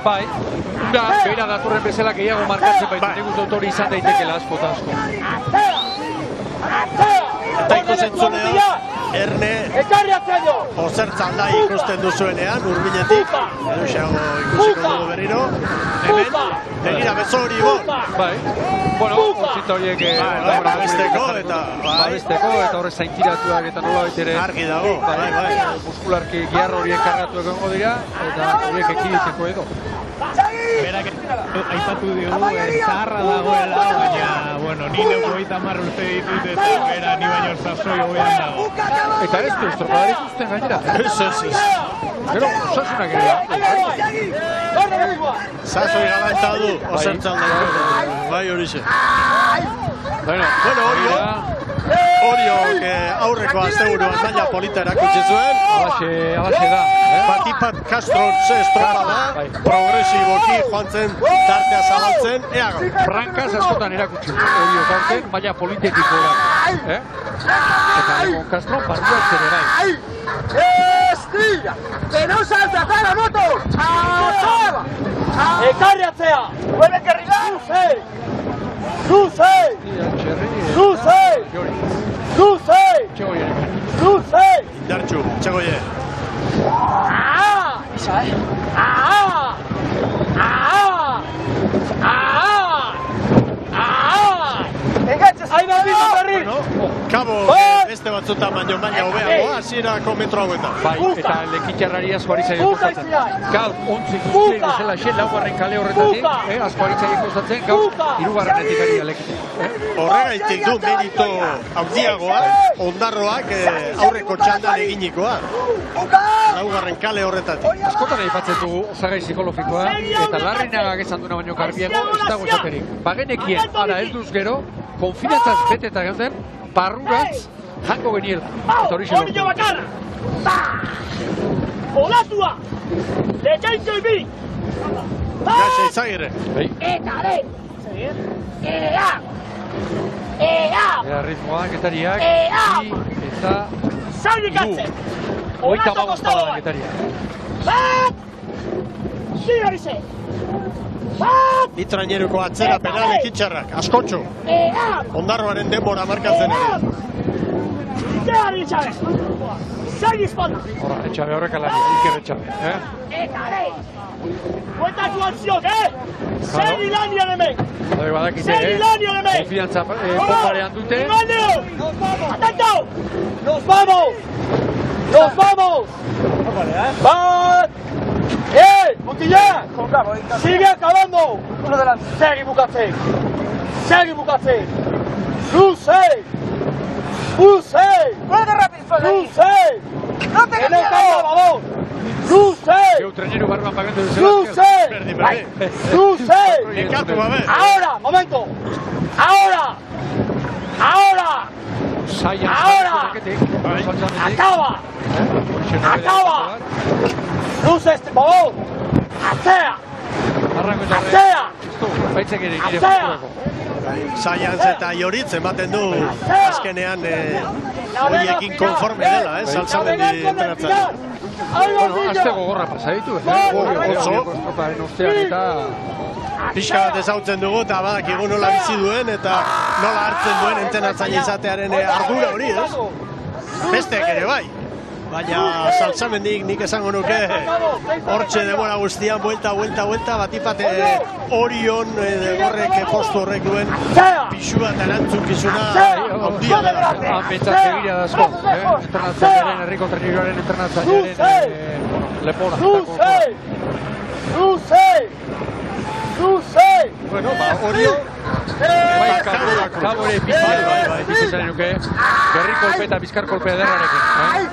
Bai, beira datorren bezala gehiago markatzen baita, nik uste dut hori izan daitekela asko eta asko. Eta ikusentzunea, Erne, ozertzan da ikusten duzuenean, urbinetik, eruxeago ikusiko dugu berriro, hemen, begira bezo hori bo. Bai, ontzita horiek babesteko eta horre zaintiratuak eta nola baitere argi dago, muskularki giarro horiek kargatuak egongo dira, eta horiek ekiditeko edo. Berak aipatu dugu, zaharra dagoela, baina, ni neuko 30 urte ditut eta bera ni baino sasoi hobean dago. Eta ez du estropadari zuzten gainera. Ez. Gero, osasunak ere. Sasoi galanta du, osertzan da. Bai horixe. Bueno, Orio, aurreko asteburuan maila polita erakutsi zuen. Alaxe da. Batipat Castro estropada, progresiboki joan zen tartea zabaltzen, eago. Brankaz askotan erakutsi Orio gaurten, maila politetik horak. Eta egon Castro, barruak zere bai. ¡Estilla! ¡Que no salte acá la moto! ¡Acaba! ¡Ekarriatzea! ¡Vuelve que arriba! ¡Zuze! Indartxu, txegoie. ¡Ahí va el berri! Kabo, beste batzutan baino maila hobeagoa, hasierako metro hauetan. Bai, eta lekitxarrari asko ari zaio kostatzen. Gaur, ontzik guztien bezala xe, laugarren kale horretatik, asko ari zaio kostatzen, gaur, hirugarrenetik ari da lekitxar. Horregaitik du merito handiagoa, Ondarroak aurreko txandan eginikoa. Laugarren kale horretatik. Askotan aipatzen dugu osagai psikologikoa, eta Larrinagak esan duna baino garbiago, ez dago esaterik. Bagenekien, ara helduz gero, konfidantzaz beteta geunden, barruratz jango genierda. Eta hori xelok. Olatua! Lechaitxo ibi! Gaxe izagirre. Eta de! Ea! Era ritmoa, Getariak, eta Zailikatzen! Oita bagosta da Getariak. Bat! Zigarize! Bat! Bitraineruko atzera penal ekitxarrak, askotxo. Ondarroaren denbora markatzen ere. Zehar Etxabe! Zegi espalda! Horra, Etxabe horrek alari, Iker Etxabe. Eta de! Buetako akziok, Zegi lanian hemen! Zegi lanian hemen! Konfidantza pomparean dute. ¡Atento! ¡Nos vamos! ¡Nos vamos! ¡Bat! ¡Montilla! ¡Sigue acabando! ¡Segi bukatzen! ¡Segi bukatzen! ¡Luce! ¡Luce! ¡Puede rápido! ¡Luce! ¡No te cambiamos! ¡Vamos! ¡Luce! Treñero barruan pagando de ¡Luce! ¡Luce! ¡Ahora! ¡Momento! ¡Ahora! ¡Ahora! ¡Ahora! ¡Acaba! ¡Acaba! ¡Luce, por favor! ¡Atzea! ¡Atzea! ¡Atzea! Zaiantz eta Joritz ematen du azkenean horiekin konforme dela, Salsamendi entrenatzaile. Bueno, azte gogorra pasa ditu, Estroparen ostean eta... Pixka bat ezautzen dugu eta badakigu nola bizi duen eta nola hartzen duen entrenatzaile izatearen ardura hori, Besteak ere bai. Baina Salsamendik nik esango nuke hortxe demora guztian, buelta, batipate Orion gorrek postu horrek duen pixua eta erantzukizuna handia dela. Hanbetzak egira da asko, entrenatzailearen, herriko treniruaren entrenatzailearen lepora. Bueno, Orion Kabo ere bizi nuke, gerri kolpe eta bizkar kolpe ederrarekin.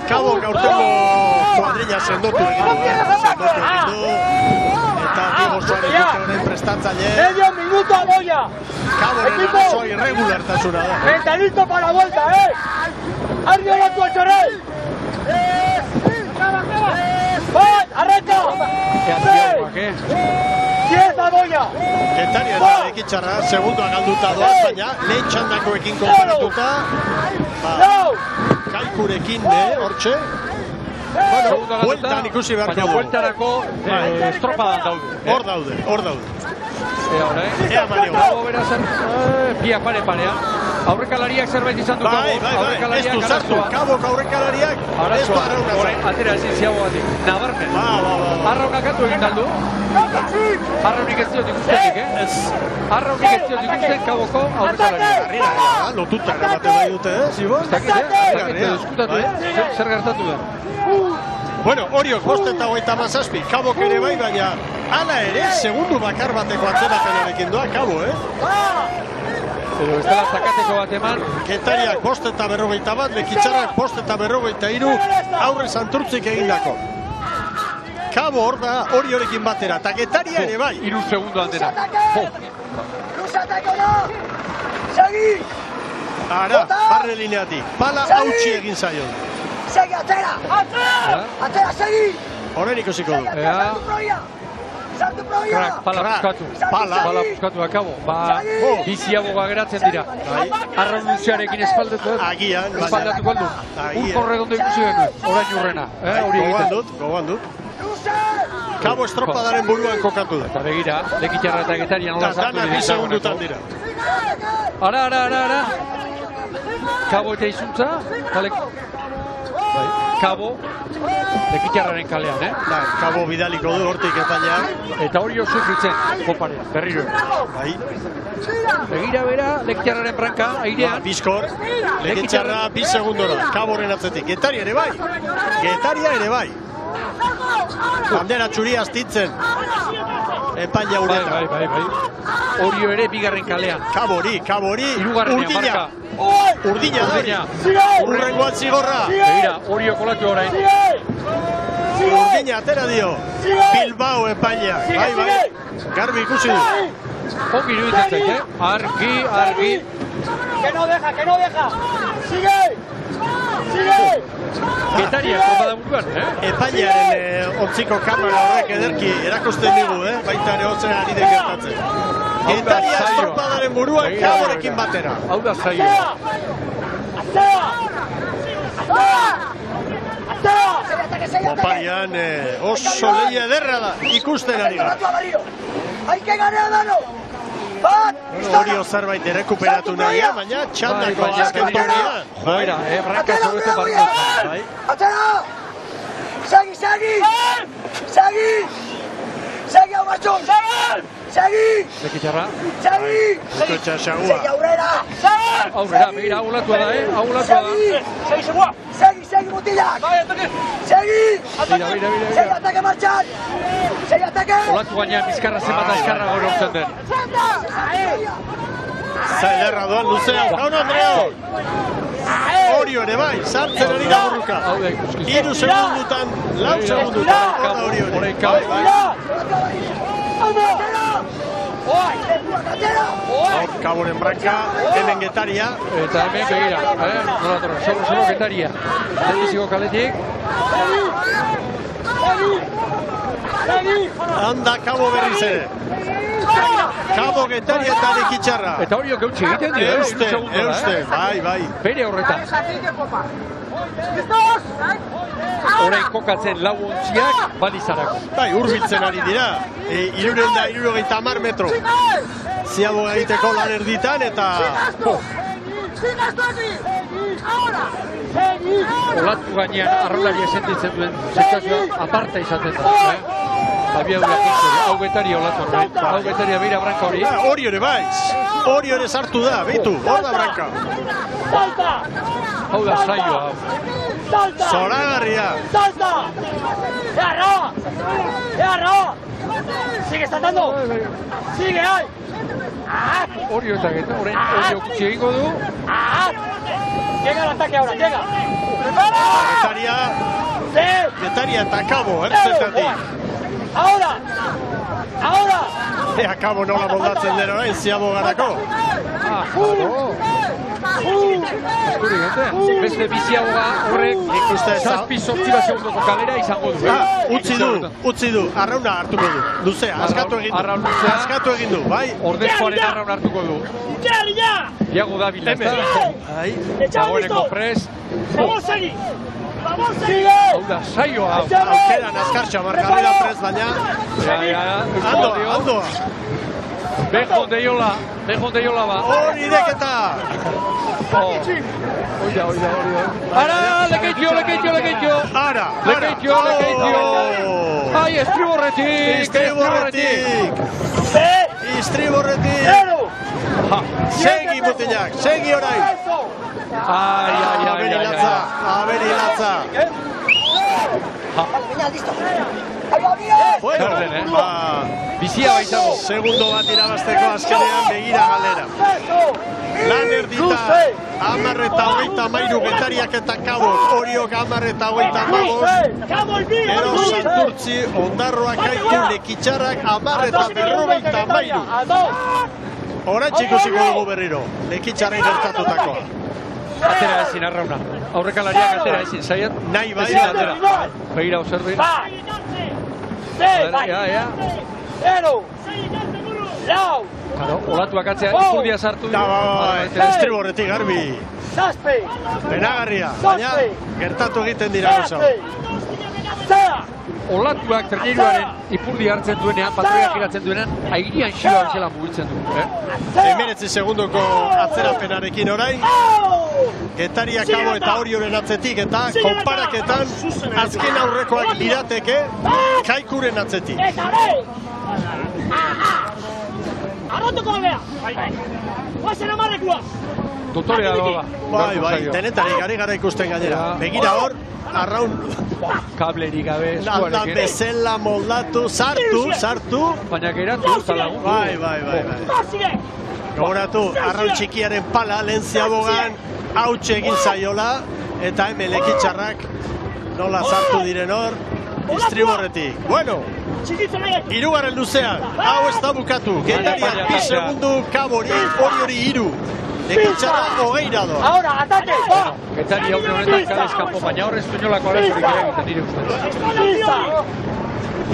Kabo gaurtengo kuadrilla sendotu egin du, eta Diego Suárez duteren prestatzaile. Medio minuto a Boya. Kaboren arazoa irregulartasuna da. Está listo para la vuelta, Arri olatu atxorrei. Arranca. Quieta Boya. Getaria eta Ekitxarra segundoa galduta doaz, baina lehen txandakoekin konparatuta Kaikurekin hortxe. Bueno, bueltan ikusi beharko du. Baina bueltarako estropadan daude. Hor daude. Ea Mario. Kabo berazan, biak pare-parean. Aurrekalariak zerbait izan du Kabo. Ez du zartu. Kabok aurrekalariak ez du arrauna zartu. Atera ezin ziago batik. Nabarmen. Arraunakatu egin daldu. Arraunik ez diot ikustenik, Arraunik ez diot ikusten Kaboko aurrekalariak. Lotuta eramaten bai dute, Zibo? Ez dakit, diskutatu, zer gertatu da. Bueno, Oriok 5:37, Kabok ere bai, baina hala ere, segundu bakar bateko atzerapenarekin doa Kabo, Edo ez dela zakateko bat eman. Getariak 5:41, Lekitxarrak 5:43, aurre Santurtzik egindako. Kabo hor da Oriorekin batera, eta Getaria ere bai. 3 segundo handena. Segi! Ara, barre lineatik, pala hautsi egin zaion. Segi, atera! Atera, segi! Horren ikusiko du. Sartu probia! Krak, pala puskatu. Pala puskatu akabo. Biziagoa geratzen dira. Arraun luzearekin espaldatu. Agian. Espaldatuko aldu. Urko redondo ikusi genuen. Orain urrena. Gogoan dut. Kabo estropadaren buruan kokatu da. Eta begira, Lekitxarra eta Getaria nola sartu dira. 2 segundutan dira. Ara. Kabo eta izuntza. Kabo, Lekitxarraren kalean, Kabo bidaliko du hortik epailean. Eta hori sufritzen, kopare, berriro. Begira bera, Lekitxarraren branka, airean. Bizkor, Lekitxarra 2 segundora, Kaboren atzetik. Getaria ere bai. Bandera txuri astitzen. Epaila ureta. Bai. Orio ere bigarren kalean. Kabori. Irugarrenean, marka. Urdina da. Urrengoan zigorra. Begira, Orio kolatu orain. Urdina atera dio. Bilbao epaila. Bai. Garbi ikusi du. Ongi iruditzen zait, Argi. Que no deja. Sigue. Getaria estropada buruan, Epailearen ontziko kamera horrek ederki erakusten digu, baita ere hotzen ari den gertatzen. Getaria estropadaren buruan Kaborekin batera. Hau da zaila. Oparian oso lehia ederra da, ikusten ari da. Hay que ganar, Dano. Orio zerbait erekuperatu nahian, baina txandako azken tornean. Joera, branka zobetu barruan. Atera! Segi hau batzun! Segi! Lekitxarra. Segi! Segi aurrera! Aurrera, begira, aulatua da, Segi mutilak! Segi! Segi atake martxan! Segi atake! Olatu gainean bizkarra zenbat azkarra gorortzen den. Zailerra doan luzea, jaun Andreo! Orio ere bai, sartzen ari da burruka. 3 segundutan, 4 segundutan, eta Orio ere. Horein Kabo. Hor, Kaboren branka, hemen Getaria. Eta hemen begira, nola torra, solo Getaria. Lehenbiziko kaletik. Handa Kabo berriz ere. Kabo Getaria eta Lekitxarra. Eta horiok eutxe egiten dira, Euste, bai. Bere horretan. Orain kokatzen lau ontziak balizarako. Bai, urbiltzen ari dira. 370 metro. Ziaboga egiteko lan erditan eta... Olatu gainean arrolaria sentitzen duen sentsazioa aparta izaten da. Habia hau Getaria olatu horrein. Hau Getaria beira branka hori. Hori ere baiz. Hori ere sartu da, beitu, hor da branka. Hau da saioa. Zoragarria. Sigue saltando. Sigue ahí. Hori eta Geta, orain hori okutsi egingo du. Llega el ataque ahora, llega. Getaria eta Kabo, ertzetatik. Ahora. Ea Kabo nola moldatzen dira orain Ziabogarako. Eskuri gente, beste biziagoa horrek zazpi sortzi bat segundoko kalera izango du. Utzi du, arrauna hartuko du. Luzea, askatu egin du, bai? Ordezkoaren arrauna hartuko du. Iago da bilazta. Dagoeneko prest. Hau da, saioa. Aukeran azkartxa markarrera prest baina. Andoa. Bejon de Iola ba. Hori deketa. Oida. Ara, lekeitio. Ara. Lekeitio. Ai, Istriborretik. Segi mutilak, segi orain. Aberilatza. Bueno, bizia baitago. Segundo bat irabazteko azkenean begira galera. Lan erdita, 10:23 Getariak eta Kabo, Oriok 10:25. Gero Santurtzi, Ondarroak Kaiku, Lekitxarrak 10:53. Horantxe ikusiko dugu berriro, Lekitxarren gertatutakoa. Atera ezin arrauna. Aurrekalariak atera ezin, zaiat. Nahi bai. Begira observe. Olatuak atzea, ipurdia sartu. Estriborretik garbi. Penagarria, baina gertatu egiten dira gauza. Olatuak treniruaren ipurdi hartzen duenean, patroiak iratzen duenean, airian xioa bezala mugitzen du. 19 segundoko atzerapenarekin orain. Getaria Kabo eta Orioren atzetik eta konparaketan azken aurrekoak lirateke Kaikuren atzetik. Dotorea doa. Bai, denetarik ari gara ikusten gainera. Begira hor, arraun kablerik gabe eskuarekin. Bezala moldatu, sartu. Baina geratu, talagun. Bai. Gogoratu, arraun txikiaren pala, lehen Ziabogan hautxe egin zaiola, eta hemen Lekitxarrak nola sartu diren hor, Istriborretik. Bueno, hirugarren luzean, hau ez da bukatu. Getariak 2 segundu, Kabori, Oriori 3. Lekitxarra 20 doa. Ahora, ataque! Getaria honetan kalez kanpo, baina horrez duenolako arazorik egiten nire ustez.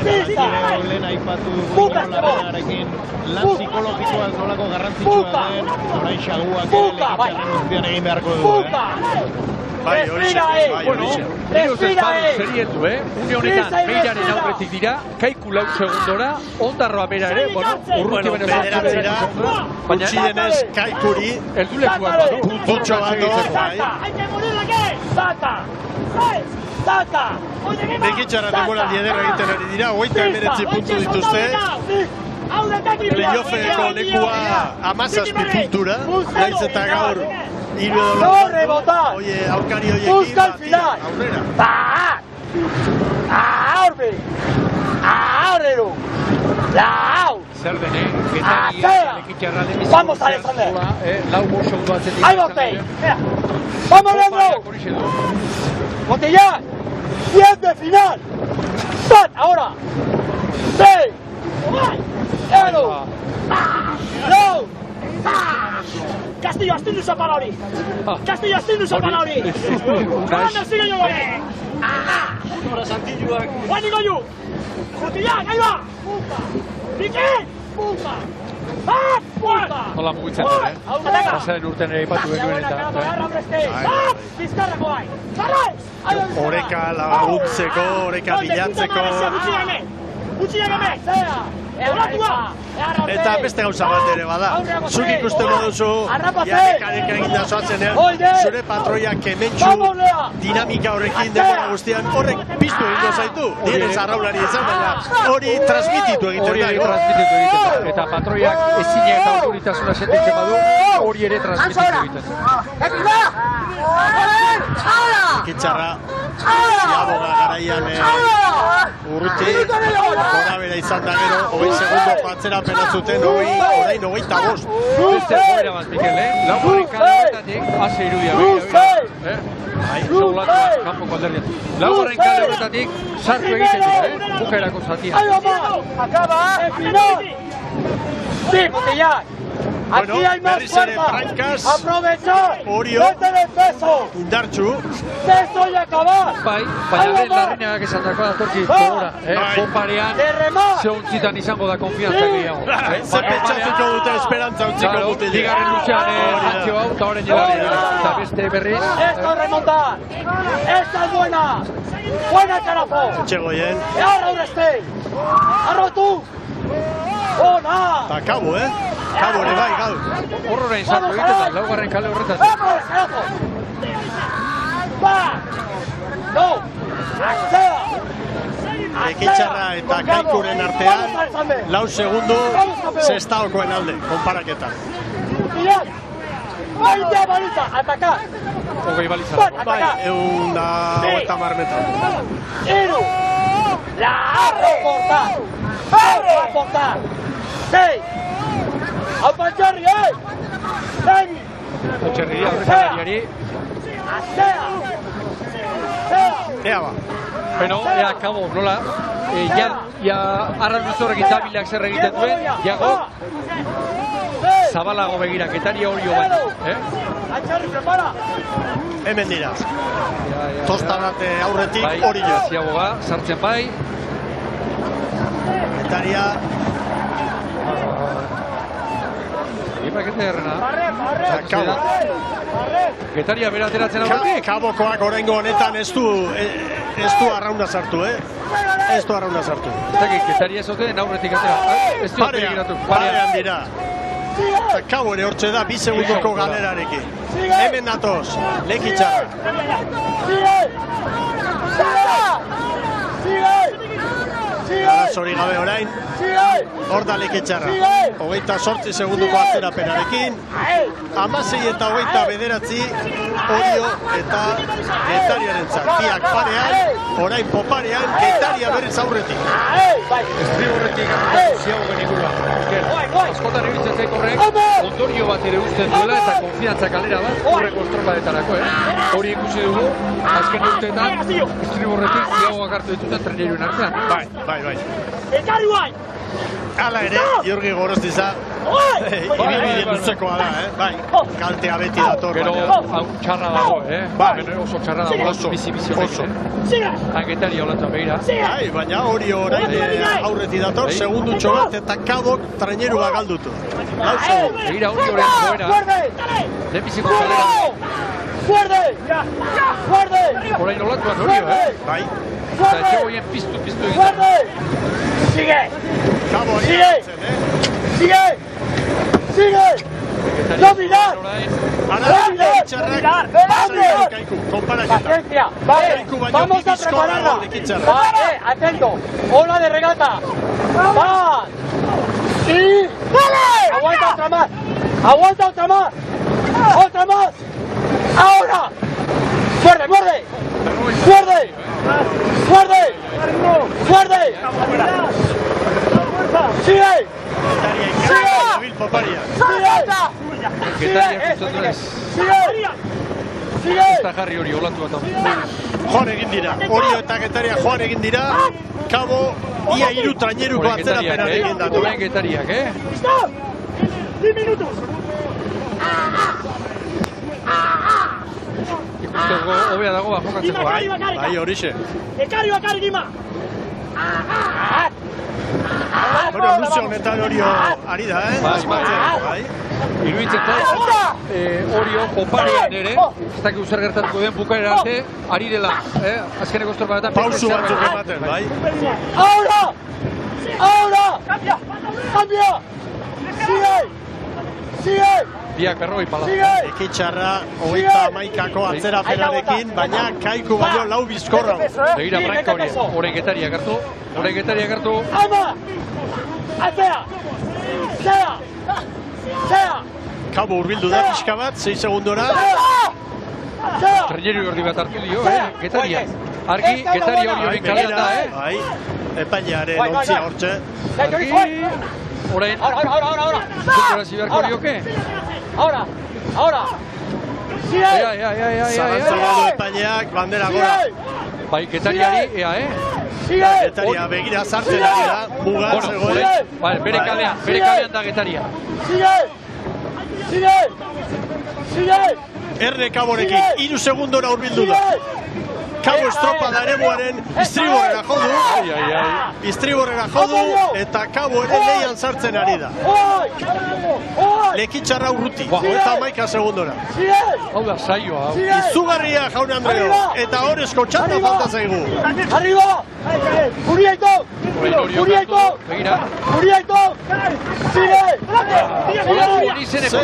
Lehen aipatu dugu Lanarekin lan psikologikoa nolako garrantzitsua den, orain xaguak Lekitxarren guztian egin beharko dugu. Bai, horixe. Hiru zespadu zerietu, une honetan Meiraren aurretik dira, Kaiku 4 segundora, Ondarroa bera ere, urruti bene bederatzera, utzi denez Kaikuri, eldulekuak badu, puntutxo bat Lekitxarra denbora liederra egiten ari dira, 29 puntu dituzte. Playoffeko lekua 17 puntura, naiz eta gaur 3 edo aurkari horiekin aurrera. Zer dene, Getaria, Lekitxarra den izan. Vamos, Alexander. Lau segundo atzetik. Ahí va usted. Vamos, Leandro. Botellán. 10 de final. ¡Pat! Ahora. 6. 0. No. Castillo, astindu zapala hori. Castillo, astindu zapala hori. Joan sigue yo gore. Ahora Santilluak. Juan Igoyu. Botellán, ahí va. Piqué. Nola mugitzen dut, Pasaren urtean ere ipatu genuen eta... Oreka laguntzeko, oreka bilatzeko. Eta beste gauza bat ere bada. Zuk ikusten moduzu, jarrekarek eginda zoatzenean, zure patroiak kementxu dinamika horrekin denbora guztian, horrek piztu egingo zaitu. Dienez arraulari izan, baina hori transmititu egiten da. Eta patroiak ezina eta autoritasuna sentitzen badu, hori ere transmititu egiten. Kitxarra, Ziaboga garaian urruti, gora bera izan da gero, 20 segundo atzera penazuten, orain 25. Beste joera bat, Mikel, Laugarren kale horretatik, ase irudia, Zaulatuak, kanpoko alderdian. Laugarren kale horretatik, sartu egiten dira, bukaerako zatia. Sí, Botellak. Aquí hay más fuerza. Aprovechar. Mete el peso. Indartxu. Peso y acabar. Bai, baina lehen larriñagak esan dakoa datorki gogora. Joparean, zehontzitan izango da konfianza gehiago. Ze pentsatuko dute esperantza utziko dute. Bigarren luzean jantxo hau eta horren jelari. Eta beste berriz. Esto es remontar. Esta es buena. Buena carazo. Txegoien. Ahora Urestei. Arro tú. Ona. Eta kabo, Kabo ere bai, gaur. Horrorein sartu egiten da, laugarren kale horretatik. Vamos, carazo. Va. No. Axea. Ekitxarra eta Kaikuren artean, 4 segundu, Sestaokoen alde, konparaketan. Baita baliza, atacar. Hogei baliza. Bai, 150 metro. Iru. La reportar. Reportar. 6. Aupa Txarri, Beni. Txarri, aurrekalariari. Azea. Ea ba. Bueno, ea, kabo, nola. Ja, arra luzorrekin zabilak zer egiten duen, jago. Zabalago begira, Getaria Orio bai. Txarri, prepara. Hemen dira. Tosta bat aurretik Orio. Ziaboga, sartzen bai. Getaria. Ipakete errena. Kabo. Getaria bera ateratzen aurretik. Kabokoak oraingo honetan ez du arrauna sartu, Ez du arrauna sartu. Getaria ezoten aurretik atera. Ez du apelgiratu. Parean dira. Eta Kabo ere hortze da, 2 segundoko galerarekin. Hemen datoz, Lekitxarra. Arazori gabe orain, hor da Lekitxarra. 28 segunduko atzerapenarekin, 16 eta 29 Orio eta Getariaren biak parean, orain poparean, Getaria berriz aurretik. Estriborretik ziago genikula. Askotan egitzen zaik horrek, ondorio bat ere usten duela eta konfiantza kalera bat, horrek ostropadetarako, Hori ikusi dugu, azken urteetan, Estriborretik ziagoak hartu dituzten treneruen artean. Bai. Hala ere, Jorgi Gorostiza, ibili luzekoa da, bai, kaltea beti dator. Gero, hau txarra dago, oso txarra dago, oso bizi-bizi horrekin, Getaria olatu begira. Bai, baina hori orain aurreti dator, segundutxo bat eta Kabok traineru galdutu. Begira hori horren joera, lehenbiziko kalera. Orain olatuan hori, Bai. Eta etxegoien piztu egiten. Sigue. Kabo Sigue. Dominar. Paciencia. Vale, vamos a prepararla. Vale, atento. Ola de regata. Va. Sí. Vale. Aguanta otra más. Otra más. Ahora. Muerde. Sigue. Getaria justo duenez. Ez da jarri hori olatu bat. Joan egin dira. Orio eta Getaria joan egin dira. Kabo, ia 3 traineruko atzerapenan egin datu. Orain Getariak, Stop! 10 minutos. Ikusteko hobea dago jokatzeko. Bai, horixe. Ekari bakari gima. Bueno, luze honetan Orio ari da, Bai. Iruditzen Orio oparean ere, ez dakik zer gertatuko den bukaera arte, ari dela, azkeneko estorbadetan. Pausu batzuk ematen, bai. Ahora! Cambia! Sigue! Biak berrogei pala. Ekitxarra 31ko atzerapenarekin, baina Kaiku baino lau bizkorra. Begira Branka hori, orain Getariak hartu. Ama! Atzera! Zera! Kabo urbildu da pixka bat, 6 segundora. Traineru ordi bat hartu dio, Getaria. Argi, Getaria Orioren kalean da, Bai, epailearen ontzia hortxe. Argi, orain. Ahora. Ziberko Orioke? Ahora! Zalantzak du epaileak, bandera gora. Bai, Getariari, Getaria begira sartzen ari da, mugan zegoen. Vale, bere kalean da Getaria. Sigue! Erne Kaborekin, 3 segundora urbildu da. Kabo estropada eremuaren istriborrera jodu. Istriborrera jodu eta Kabo ere leian sartzen ari da. Lekitxarra urruti, 31 segundora. Hau da, saioa. Izugarria jaun Andreo, eta horrezko txanda falta zaigu. Arriba! Uriaito! Begira. Sigue!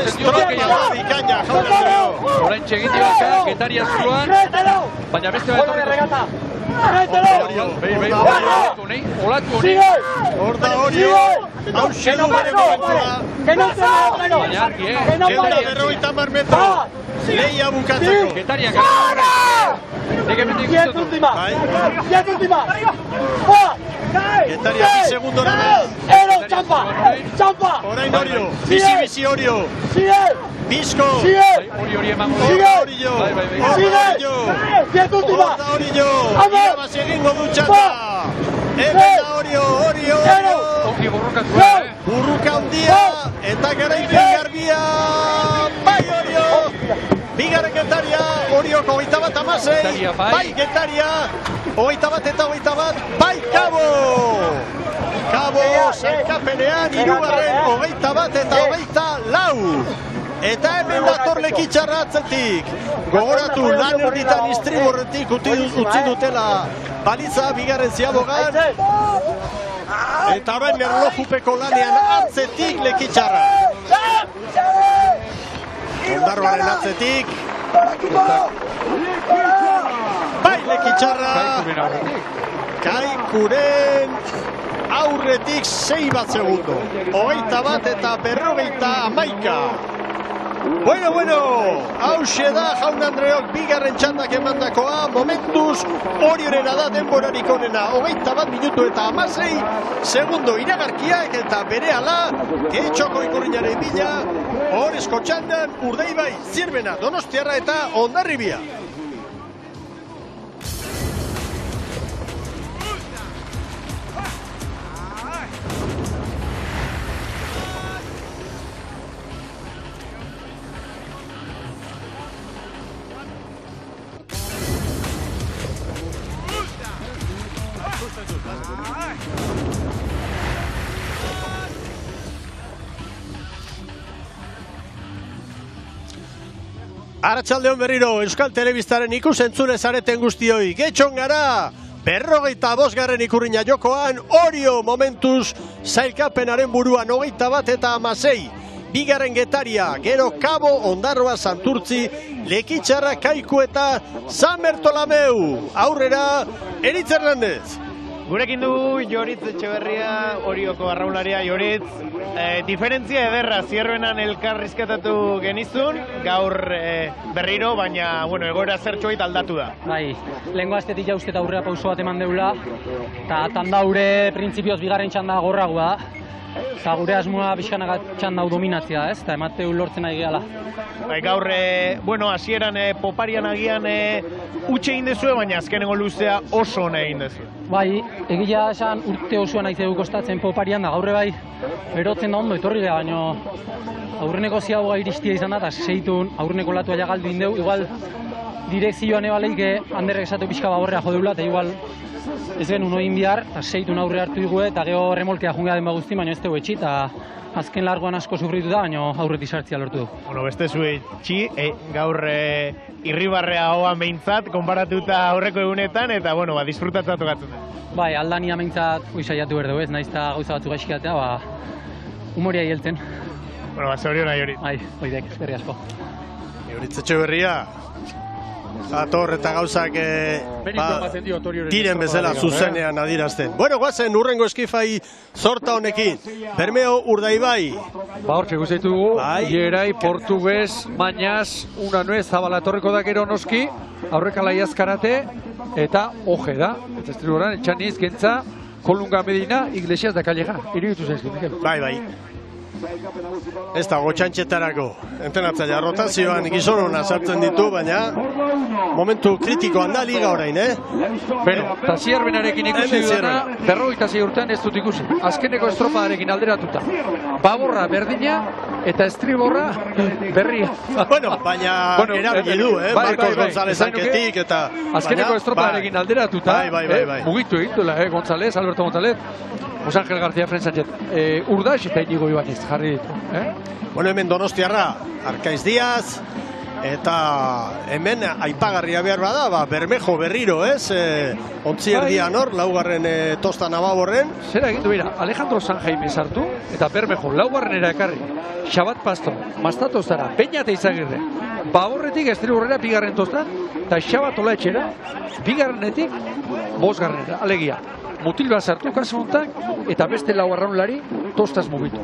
Estropada bikaina jaun Andreo. Orain txegitioak, Getaria zuloan, baina beste bat Regata! Olatu honi. Horda Orio, hauxe du bere momentua. Baina argi, Getaria 50 metro. Leia bukatzeko. Getariak Nik hemen ikusten du. Última! Getaria 2 segundora da. Txampa! Orain Orio, bizi Orio. Bizko! Hori emango du. Orio! Horda Orio! Irabaz egingo du txanda! Hemen da Orio! Ongi borrokatua, Burruka handia eta garaipen garbia! Bai Orio! Bigarren Getaria, Orioko 21-16! Bai Getaria! 21 eta 21, bai Kabo! Kabo sailkapenean, hirugarren 21 eta 24! Eta hemen dator Lekitxarra atzetik. Gogoratu lan erditan istriborretik utzi dutela baliza bigarren ziabogan. Eta orain erlojupeko lanean atzetik Lekitxarra. Ondarroaren atzetik. Bai Lekitxarra. Kaikuren aurretik 6 bat segundo. 21 eta 51. Bueno, hauxe da jaun Andreok bigarren txandak emandakoa, momentuz Oriorena da denborarik onena, 21 minutu eta 16 segundo iragarkiak eta berehala Getxoko Ikurriñaren bila, horrezko txandan Urdaibai, Zirbena, Donostiarra eta Hondarribia. Arratsaldeon berriro, Euskal Telebistaren ikusentzule zareten guztioi. Getxon gara, 45. Ikurriña jokoan, Orio momentuz, sailkapenaren buruan 21 eta 16. Bigarren Getaria, gero Kabo, Ondarroa, Santurtzi, Lekitxarra, Kaiku eta San Bertolameu. Aurrera, Eritz Hernandez. Gurekin du Joritz Etxeberria, Orioko arraularia. Joritz, diferentzia ederra, Zierbenan elkarrizketatu genizun, gaur berriro, baina egoera zertxoit aldatu da. Bai, lehenko astetik jauzket aurrera pauso bat eman deula, eta tandaure printzipioz bigarren txanda gorragoa da. Eta gure asmoa pixkanak txanda hau dominatzea, ez? Eta emateu lortzen nahi gehala. Gaur, hasieran poparian agian utxe egin dezue, baina azkenengo luzea oso ona egin dezu. Bai, egia esan urte osoan aizegu kostatzen poparian da, gaurre bai, berotzen da ondo etorri geha, baina aurreneko ziagoa iristia izan da, eta seitun aurreneko latua jagaldu indeu, igual direkzioan ebaleik handerrek esatu pixka baborrea jo deula, eta igual ez genuen egin behar, eta seitun aurre hartu digu, eta gero remolkea jungea den baguzti, baina ez dugu etxi, eta azken largoan asko sufritu da, baina aurretik sartzea lortu du. Bueno, beste zue txi, gaur irribarrea hoan behintzat, konparatuta aurreko egunetan, eta bueno, disfrutatzea tokatzen da. Bai, aldania behintzat saiatu berdu ez, naiz eta gauza batzu gaizkiatea, humoria hieltzen. Bueno, zorion nahi hori. Bai, oidek, eskerrik asko. Euritzetxe berria, ator eta gauzak diren bezala zuzenean adirazten. Bueno, guazen, urrengo eskifai zorta honekin. Bermeo Urdaibai. Hortxe guztitugu, Ierai, Portugues, Mañas, Unanue, Zabalatorreko da gero noski, aurrekalai azkarate, eta Oje da. Eta estriboran, Etxaniz, Gentza, Kolunga Medina, Iglesias da Calleja. Iribitu zaizkit, Mikel. Bai. Ez dago txantxetarako. Entrenatzailea rotazioan gizonona sartzen ditu, baina momentu kritikoan da liga orain, Beno, eta Zierbenarekin ikusi dudana, 56 urtean ez dut ikusi. Azkeneko estropadarekin alderatuta. Baborra berdina eta estriborra berria. Bueno, baina erabili du, Marcos González anketik eta... Azkeneko estropadarekin alderatuta, mugitu egituela, González, Alberto González, José Ángel García Fren Sánchez, Urdax eta Inigo Ibáñez jarri ditu. Bueno, hemen Donostiarra, Arkaiz Diaz, eta hemen aipagarria behar bada, Bermejo berriro, ontzierdian hor, laugarren Tostan Ababorren. Zera egin du, Alejandro San Jaime sartu, eta Bermejo laugarrenera ekarri, Xabat Pasto, Mastatostara, Peñate Izagirre, Baborretik estriborrera bigarren Tostan, eta Xabat Olaetxera, bigarrenetik bosgarrenera, alegia. Mutil bat sartu kasu honetan, eta beste lau arraunlari Tostaz mugitu.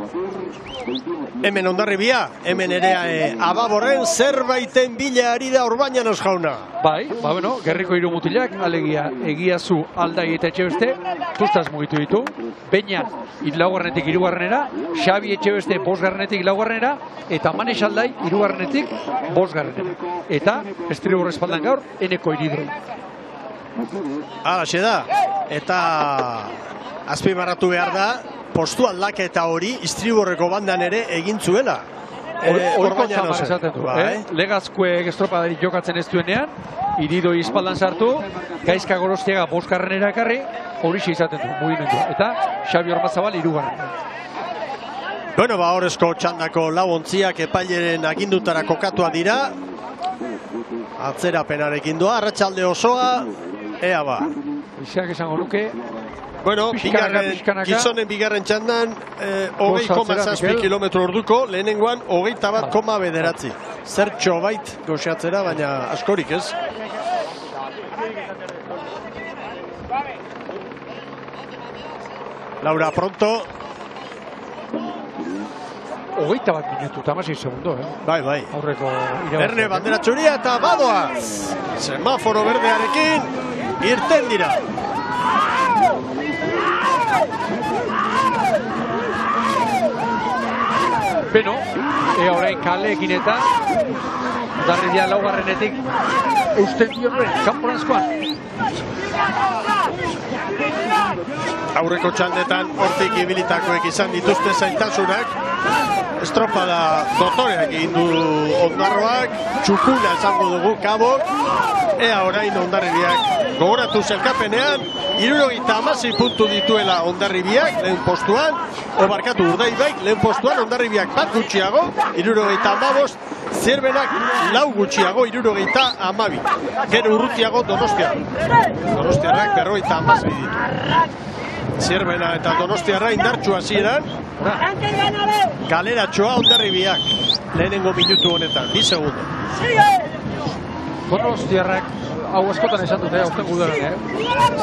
Hemen Hondarribia, hemen ere Ababorren zerbaiten bila ari da Orbañanos jauna. Bai, bueno, Gerriko hiru mutilak, alegia Egiazu, Aldai eta Etxebeste, Tostaz mugitu ditu. Beñan, laugarrenetik hirugarrenera, Xabi Etxebeste bosgarrenetik laugarrenera, eta Manes Aldai hirugarrenetik bosgarrenera. Eta estribor espaldan gaur, Eneko Iridro. Halaxe da, eta azpimarratu behar da, postu aldaketa hori Istriborreko bandan ere egin zuela. Oiko txamar esaten du. Legazkuek estropadari jokatzen ez duenean, Irido izpaldan sartu, Gaizka Gorostiaga bosgarrenera ekarri, horixe izaten du, mugimendua. Eta Xabi Ormazabal hirugarren. Bueno, horrezko txandako lau ontziak epaileren agindutara kokatua dira. Atzerapenarekin doa, arratsalde osoa, ea ba. Izeak esango nuke. Bueno, gizonen bigarren txandan, 20,7 kilometro orduko, lehenengoan 21,9. Zertxo bait goxatzera, baina askorik ez. Laura Pronto. 21 minutu, eta 16 segundo, Bai. Aurreko Erne bandera txuria eta badoa. Semaforo berdearekin, irten dira. Beno, orain kaleekin eta Darridia laugarrenetik eusten dioen kanporanzkoan. Aurreko txandetan hortik ibilitakoek izan dituzte zaintasunak. Estropada dotoreak egin du Ondarroak, txukuna esango dugu Kabok. Ea orain Hondarribiak gogoratu zelkapenean, 76 puntu dituela Hondarribiak lehen postuan, obarkatu Urdaibaik lehen postuan, Hondarribiak bat gutxiago, 75, Zierbenak lau gutxiago, 72. Gero urrutiago Donostiarrak 57 ditu. Zierbena eta Donostiarra indartxua hasieran, galeratxoa Hondarribiak lehenengo minutu honetan, 2 segundo. Donostiarrak hau askotan esan dute, aurten gudaran,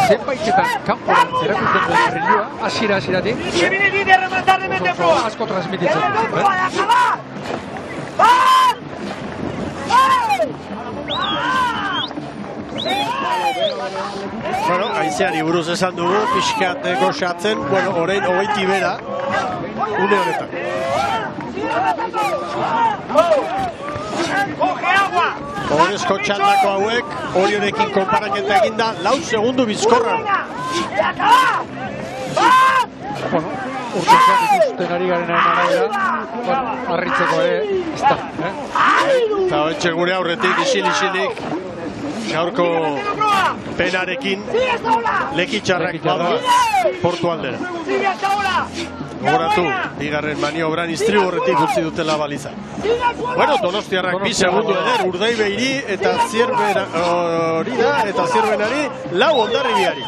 zenbaitetan kanporan erakusten duen brilloa, hasieratik. Asko transmititzen. Bueno, haizeari buruz esan dugu, pixkat goxatzen, orain 20 bera, une honetan. Horrezko txandako hauek, horionekin konparaketa eginda, 4 segundu bizkorran. Urtean ikusten ari garen arabera, harritzeko ez da. Eta horretxe gure aurretik, isilik, gaurko penarekin lekitxarrak badu portu aldera. Gogoratu, bigarren maniobran istriborretik utzi dutela baliza. Bueno, donostiarrak 2 segundu eder, Urdaibeiri eta Zierbenari 4 Hondarribiari.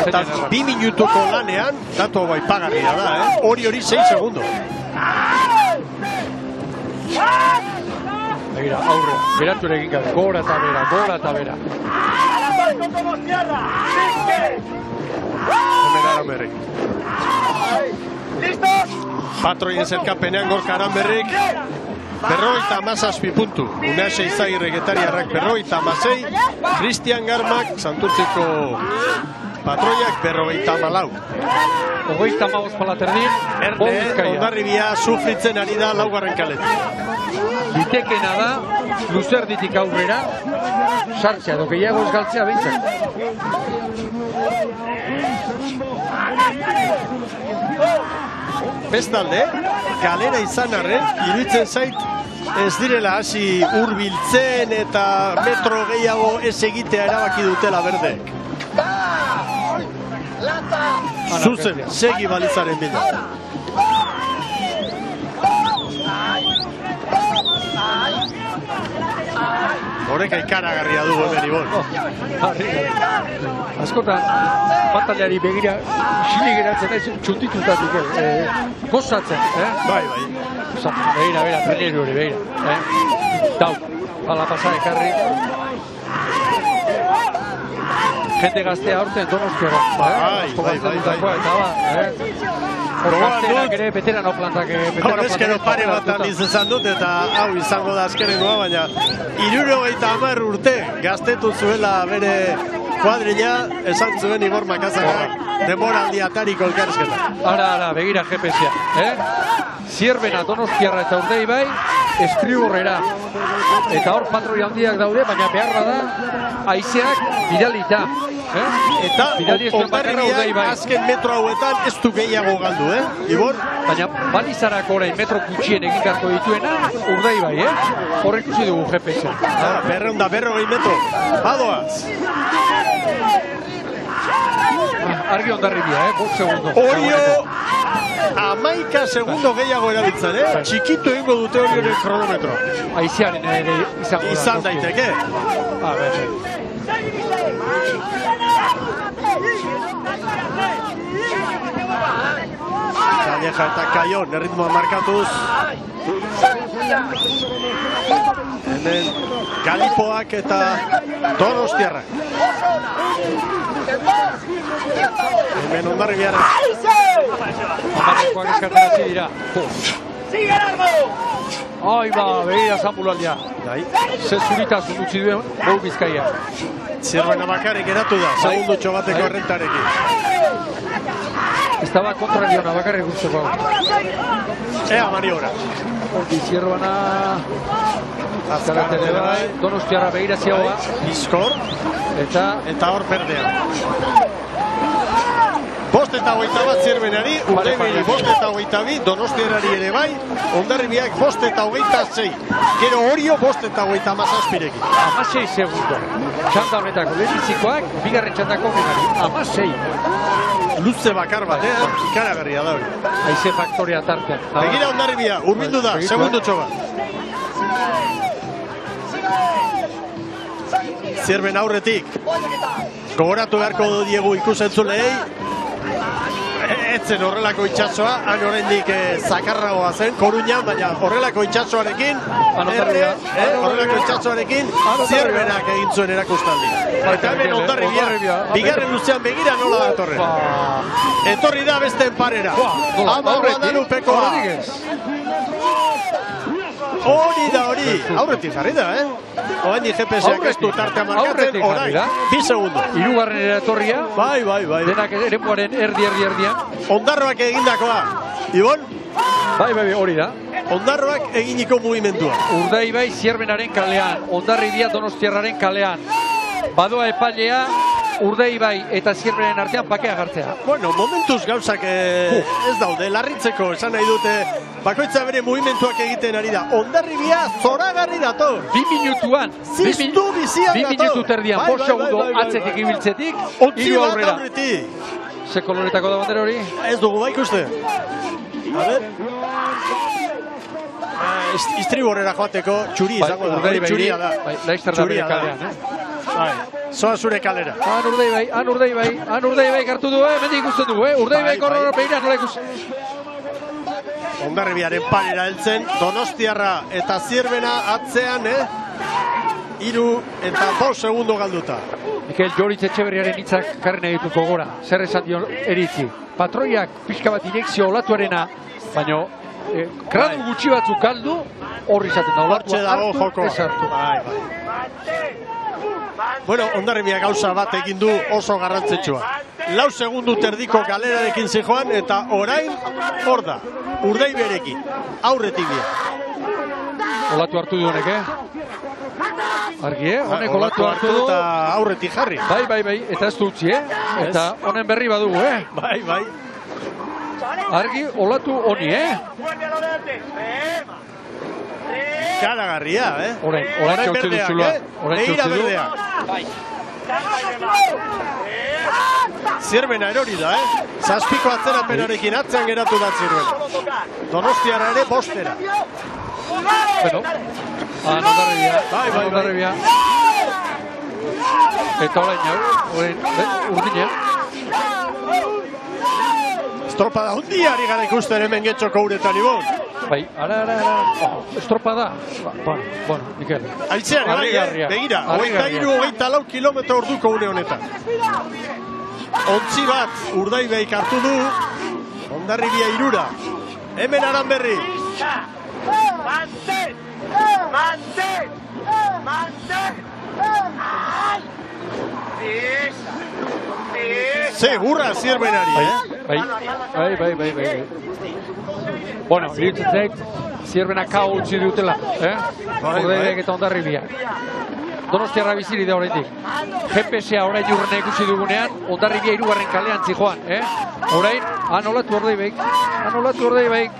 Eta 2 minutuko lanean, datu bai pagarria da, hori 6 segundu. Begira, aurre, geratu egin gabe, gora eta bera. Hemen Aranberrik. Patroien zerkapenean Gorka Aranberrik 57 puntu. Unase Izagirre Getariarrak 56, Cristian Garmak Santurtziko patroiak 54. 35 palaterdin, Hondarribia sufritzen ari da 4. kaletik. Litekena da, luzerditik aurrera, sartzea, edo gehiago ez galtzea behintzat. Bestalde, galera izan arren, iruditzen zait ez direla hasi hurbiltzen eta metro gehiago ez egitea erabaki dutela Berdek. Zuzen, segi balizaren bila. Horreka ikaragarria dugu hemen Ibon. Askotan, bataliari begira, xili geratzen ez txutitutatik, gozatzen, Bai. Begira, treneru hori, begira. Dau, ala pasa ekarri. Jende gaztea aurten Donostiara. Bai. Gazteak ere, veterano plantak. Horrezkero pare bat aldiz izan dut eta hau izango da azkenengoa, baina 70 urte gaztetu zuela bere kuadrilla, esan zuen Igor Makazakak denboraldi atariko elkarrizketa. Ara, begira GPS-a. Zierbena, Donostiarra eta Urdaibai, Estriborrera. Eta hor patroi handiak daude, baina beharra da, haizeak bidalita. Eta Hondarribiak azken metro hauetan ez du gehiago galdu, Ibor? Baina balizarako orain metro gutxien egin beharko dituena, Urdaibai, Horrek ikusi dugu GPS-a. 240 metro, badoaz. Argi Hondarribia, 5 segundo. Orio 11 segundo gehiago erabiltzen, Txikitu egingo dute Orioren kronometro. Aizearen ere izango da. Izan daiteke. Calleja eta Kaion, erritmoa markatuz. Hemen Galipoak eta Donostiarrak. Hemen Hondarribiarrak. Hondarrikoak eskartarazi dira. Begira zanbulaldia. Ze zuritasun utzi duen, Gau Bizkaia. Zierbena bakarrik geratu da, segundutxo bateko errentarekin. Ez daba kontrariona bakarrik guzteko. Ea maniobra. Zierbena azkaraten eda, Donostiarra begira ziagoa. Bizkor. Eta hor Berdea. 5:21 Zierbenari, Urdaibairi 5:22, Donostiarrari ere bai, Hondarribiak 5:26. Gero Orio 5:37. 16 segundo. Txanda honetako lehenizikoak, bigarren txandako menari. 16. Luze bakar bat, ikaragarria da hori. Aize faktoria tartean. Begira Hondarribia, urbildu da, segundutxo bat. Zierben aurretik. Gogoratu beharko diegu ikusentzulei. Etzen horrelako itxasoa, han oraindik zakarragoa zen, Koruñan, baina horrelako itxasoarekin, horrelako itxasoarekin, Zierbenak egin zuen erakustaldi. Eta hemen Hondarribia, bigarren luzean begira nola da etorren. Etorri da beste enparera. Ama Guadalupekoa. Hori da hori, aurretik jarri da, Oain GPS-ak ez du tartea markatzen, orain, 2 segundo. Hirugarren eratorria. Bai. Denak eremuaren erdian. Hondarroak egindakoa, Ibon? Bai, hori da. Hondarroak eginiko mugimendua. Urdaibai Zierbenaren kalean, Hondarribia Donostiarraren kalean. Badoa epailea, Urdaibai eta Zierberen artean pakea gartzea. Bueno, momentuz gauzak ez daude, larritzeko esan nahi dute, bakoitza bere mugimenduak egiten ari da. Hondarribia zoragarri dator. 2 minutuan, Ziztu bizian dator. 2 minutu terdian, 5 segundo atzetik ibiltzetik, 3 aurrera. Ze koloretako da bandera hori? Ez dugu ba ikuste. A ver. Istriborrera joateko txuri izango da. Txuria da. Laizter da bere kalean, Zoa zure kalera. Han Urdaibai hartu du, mendik ikusten du, Urdaibai korrora begira nola ikusten. Hondarribiaren parera heltzen, Donostiarra eta Zierbena atzean, 3 eta 5 segundo galduta. Mikel Joritz Etxeberriaren hitzak karren egituko gora. Zer esan dio Eritzi. Patroiak pixka bat inekzio olatuarena, baina gradu gutxi batzuk galdu, horri izaten da. Hortxe dago joko. Bueno, Hondarribia gauza bat egin du oso garrantzitsua. 4 segundu terdiko galerarekin zijoan eta orain hor da. Urdaiberekin, aurretik bia. Olatu hartu du honek, Argi, honek olatu hartu du. Eta aurretik jarri. Bai, eta ez du utzi, Eta honen berri badugu, Bai. Argi, olatu honi, Karagarria, Orain txautze duzula. Begira berdea. Zierbena erori da, Zazpiko atzerapenarekin atzean geratu da Zierbena. Donostiarra ere bostera. Bueno, Hondarribia. Eta orain urdina. Estropada hundiari gara ikusten hemen Getxoko uretan ibon. Bai, ara. Estropada. Bueno, Mikel. Aitzean, begira, 23-24 kilometro orduko une honetan. Ontzi bat Urdaibaik hartu du, Hondarribia 3. Hemen Aranberri. Segurra Zierbenari, Bai. Bueno, iruditzen zait, Zierbena kao utzi dutela, Urdaibaik eta Hondarribia. Donostiarra biziri da horretik. GPS-a orain urrena ikusi dugunean, Hondarribia 3. kalean zijoan, Orain, anolatu Urdaibaik.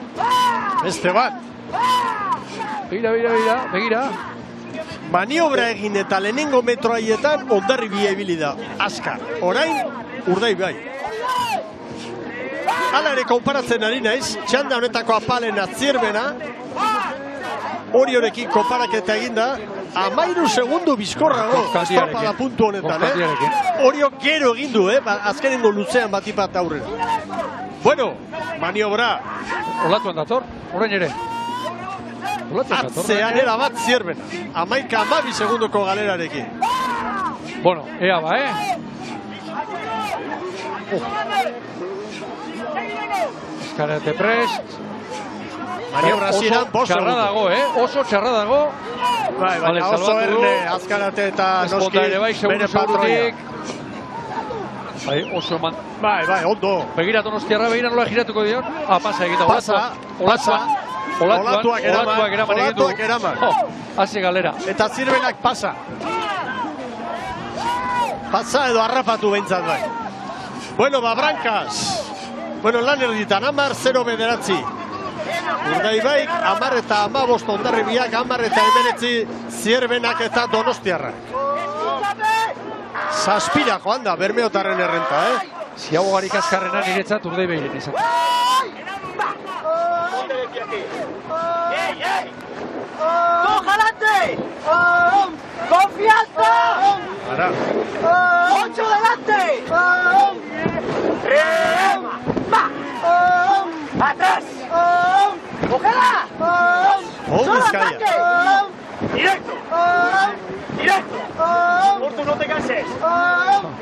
Beste bat. Begira. Maniobra egin eta lehenengo metro haietan Hondarribia ibili da. Azkar. Orain, Urdaibai. Hala ere konparatzen ari naiz, txanda honetako apalena Zierbena, hori horekin konparaketa eginda, 13 segundu bizkorrago estropada puntu honetan, Horiok gero egin du, azkenengo luzean batipat aurrera. Bueno, maniobra. Olatuan dator, orain ere. Atzean erabat Zierbena. 11-12 segundoko galerarekin. Bueno, ea ba, Eskarate prest. Maniobra ziren, Oso txarra dago. Bai, oso erne, Azkarate eta noski bere patroia. Bai, oso eman. Bai, ondo. Begira Donostiarra, begira nola giratuko dion. Pasa egin da. Olatuak eraman. Hasi galera. Eta Zierbenak pasa. Pasa edo harrapatu behintzat bai. Bueno, Brancas. Bueno, lan erditan, 10-0 bederatzi. Urdaibaik, 10 eta 15 Hondarribiak, 10 eta 19 Zierbenak eta Donostiarrak. Zazpira joan da, Bermeotarren errenta, Ziabogarik azkarrena niretzat Urdaibairen izan. ¡Coja adelante! ¡Confianza! Ara. 8 delante! ¡Atrás! ¡Cógela! Bizkaia. ¡Directo! Urtu, no te canses.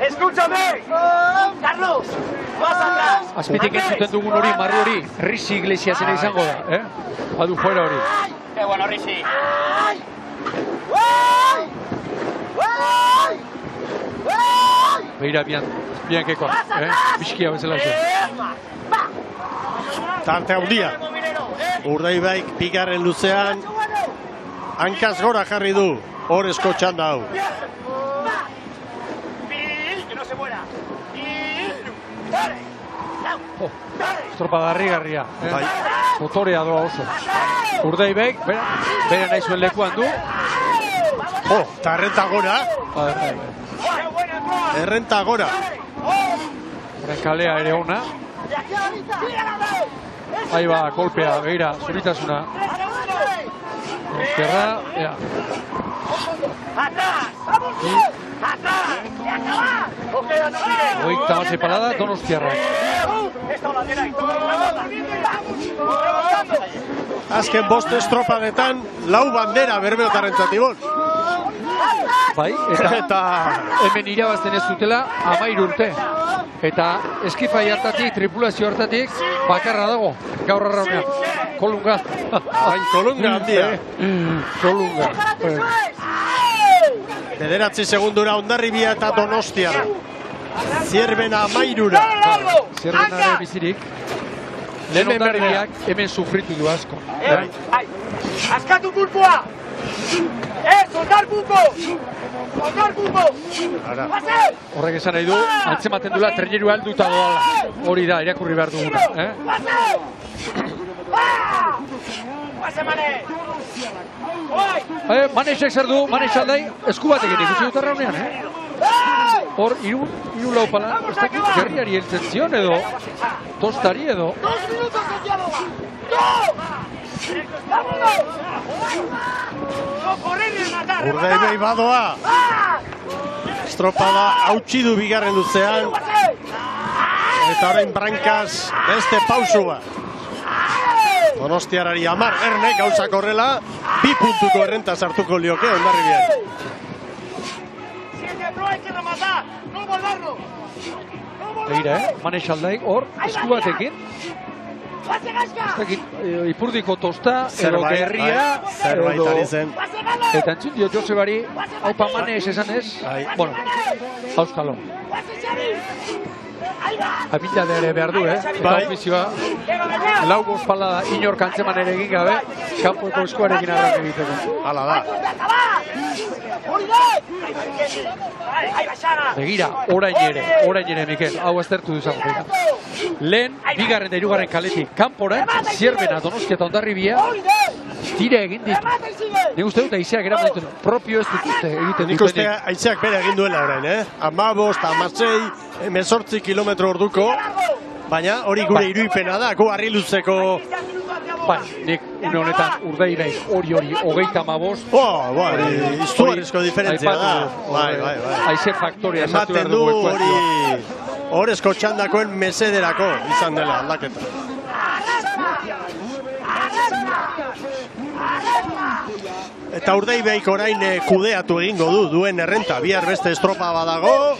¡Escúchame! ¡Carlos! ¡Vas atrás! Azpitik entzuten dugun hori, marru hori, Risi Iglesiasena izango da, Badu fuera hori. ¡Qué bueno, Risi! Beira, bian kekoa, Bizkia bezala zen. Tarte handia. Urdaibaik bigarren luzean hankaz gora jarri du. Horezko txanda hau. Estropada harrigarria. Bai. Motorea doa oso. Urdaibaik, bere nahi zuen lekuan du. Eta errenta gora. Errenta gora. Horren kalea ere ona. Ahí ba, kolpea, begira, zuritasuna. Ezkerra, ea. Oik tamatze palada, Donostiarrak. Azken bost estropadetan, lau bandera bermeotarrentzat ibon. Bai, eta hemen irabazten ez dutela 13 urte. Eta eskifai hartatik, tripulazio hartatik, bakarra dago, gaur arraunean. Kolunga. Kolunga handia. Kolunga. Bederatzi segundura Hondarribia eta Donostia. Zierbena 13-ra. Zierbena ere bizirik. Lehen Hondarribiak hemen sufritu du asko. Askatu pulpoa! Soldar pulpo! Soldar pulpo! Horrek esan nahi du, antzematen duela trenerua helduta doala. Hori da, irakurri behar duguna. Manesek zer du, Manes aldai, esku batekin ikusi dut arraunean, Hor, iru lau palan, ez dakit gerriari heltzen zion edo, tostari edo. 2 minutos enviado! Urdaibei badoa. Estropada hautsi du bigarren luzean. Eta orain Brankaz beste pausu bat. Donostiarari 10 erne gauzak horrela, 2 puntuko errenta sartuko lioke Hondarribian. Begira, Manes aldai, hor, esku batekin. Ipurdiko tosta, edo gerria, zerbait ari zen. Eta entzun dio Josebari, haupa Manes esan ez, bueno, auskalo. Abitade ere behar du, eta ofizioa, lau bospalada inor kantzeman ere egin gabe, kanpoeko eskuarekin arrak egiteko. Hala da. Begira, orain ere, Mikel, hau aztertu duzan. Lehen, bigarren da hirugarren kaletik, kanpora, Zierbena, Donostia eta Hondarribia, tira egin ditu. Nik uste dut, aizeak eraman ditu, propio ez dituzte egiten dutenik. Nik uste aizeak bere egin duela orain, 15, 16, 18 kilometro orduko, baina hori gure iruipena da, gu harri luzeko. Bai, nik une honetan Urdaibai hori 35. Izugarrizko diferentzia da. Aize faktoria sartu behar dugu dugu hori horrezko txandakoen mesederako izan dela aldaketa. Eta Urdaibaik orain kudeatu egingo duen errenta. Bihar beste estropa badago,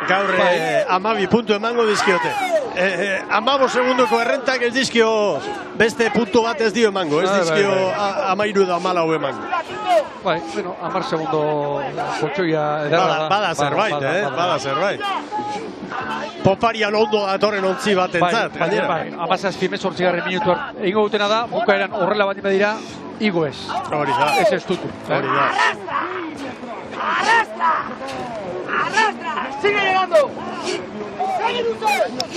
gaur 12 puntu emango dizkiote. 15 segundoko errentak ez dizkio beste puntu bat ez dio emango, ez dizkio 13 da 14 emango. Bai, bueno, 10 segundo kotxoia edarra da. Bada zerbait, bada zerbait. Poparian ondo datorren ontzi bat entzat. Bai, 17-18 minutuan egingo dutena da, bukaeran horrela bat dira, igo ez. Hori da. Ez ez dutu. Hori da. Arrastra! Sigue llegando!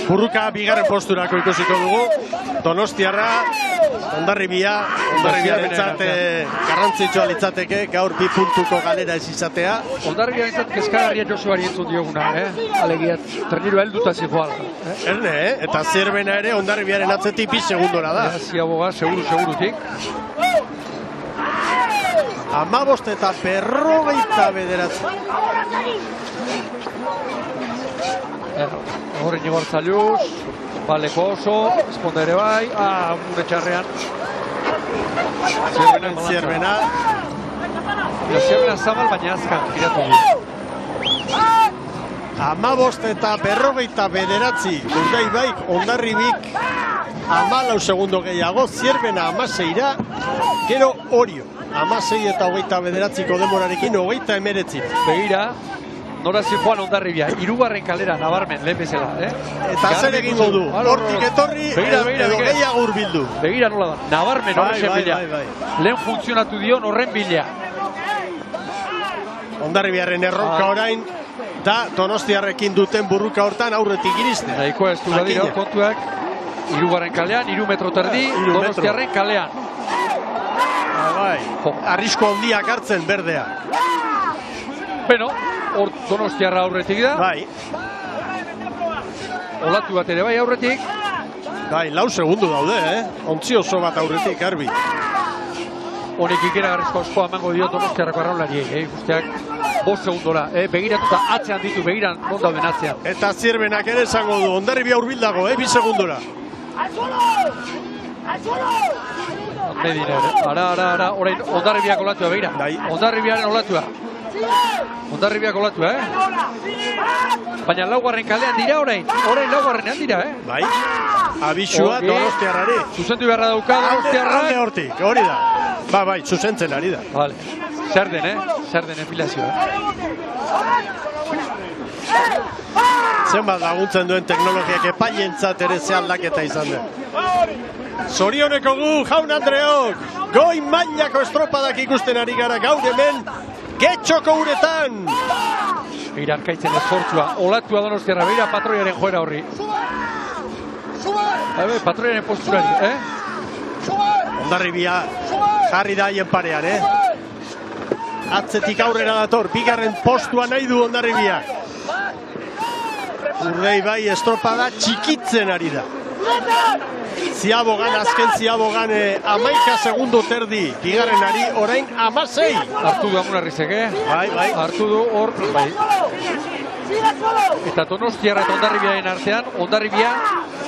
Burruka bigarren posturako ikusiko dugu. Donostiarra, Hondarribiarentzat garrantzitsua litzateke, gaur 2 puntuko galera ez izatea. Hondarribiarentzat kezkagarria Josebari entzun dioguna, alegia treniro helduta zijoala. Erne, eta Zierbena ere Hondarribiaren atzetik 2 segundora da. Ziaboga, segurutik. 15 eta 59. Horren Igor Zaluz, baleko oso, esponda ere bai, mure txarrean. Zierbena. Zierbena zabal, baina azkan, giratu du. 15 eta 59. Urdaibaik, Hondarribik 14 segundo gehiago, Zierbena 16ra, gero Orio. 16 eta 29ko demorarekin 29. Begira, nora zijoan Hondarribia, hirugarren kalera nabarmen, lehen bezala. Eta zer egingo du, hortik etorri edo gehiago hurbildu. Begira nola da, nabarmen horren bila. Lehen funtzionatu dion horren bila. Hondarribiaren erronka orain, da Donostiarrekin duten burruka hortan aurretik iriste. Nahikoa ez du badira kontuak. Hirugarren kalean, 3 metro terdi, Donostiarren kalean. Bai, arrisko handiak hartzen berdea. Bueno, hor Donostiarra aurretik da. Bai. Olatu bat ere bai aurretik. Bai, 4 segundu daude, Ontzi oso bat aurretik, Arbi. Honek ikeragarrizko askoa emango dio Donostiarrako arraunlariei, guztiak 5 segundora. Begiratuta atzean ditu, begiran non dauden atzean. Eta Zierbenak ere esango du, Hondarribia hurbil dago, 2 segundora. Medina, ara, orain Hondarribiak olatua, begira. Hondarribiaren olatua. Hondarribiak olatua, Baina laugarren kalean dira orain laugarrenean dira, Bai, abisua Donostiarrari. Zuzendu beharra dauka Donostiarra. Alde hortik, hori da. Bai, zuzentzen ari da. Vale. Zer den enfilazioa. Zenbat laguntzen duen teknologiak epaientzat ere ze aldaketa izan da. Zorioneko gu, Jaun Andreok, goi mailako estropadak ikusten ari gara gaur hemen, Getxoko uretan. Irankaitzen esfortzua, olatua Donostiarra, beira patroiaren joera horri. Patroiaren posturari, Hondarribia jarri da haien parean, Atzetik aurrera dator, bigarren postua nahi du Hondarribia. Urdei bai estropada txikitzen ari da. Azken Ziabogan 11 segundo terdi, bigarrenari orain 16. Hartu du Amunarrizek, Bai. Hartu du hor, bai. Eta Donostiarra eta Hondarribiaren artean, Hondarribia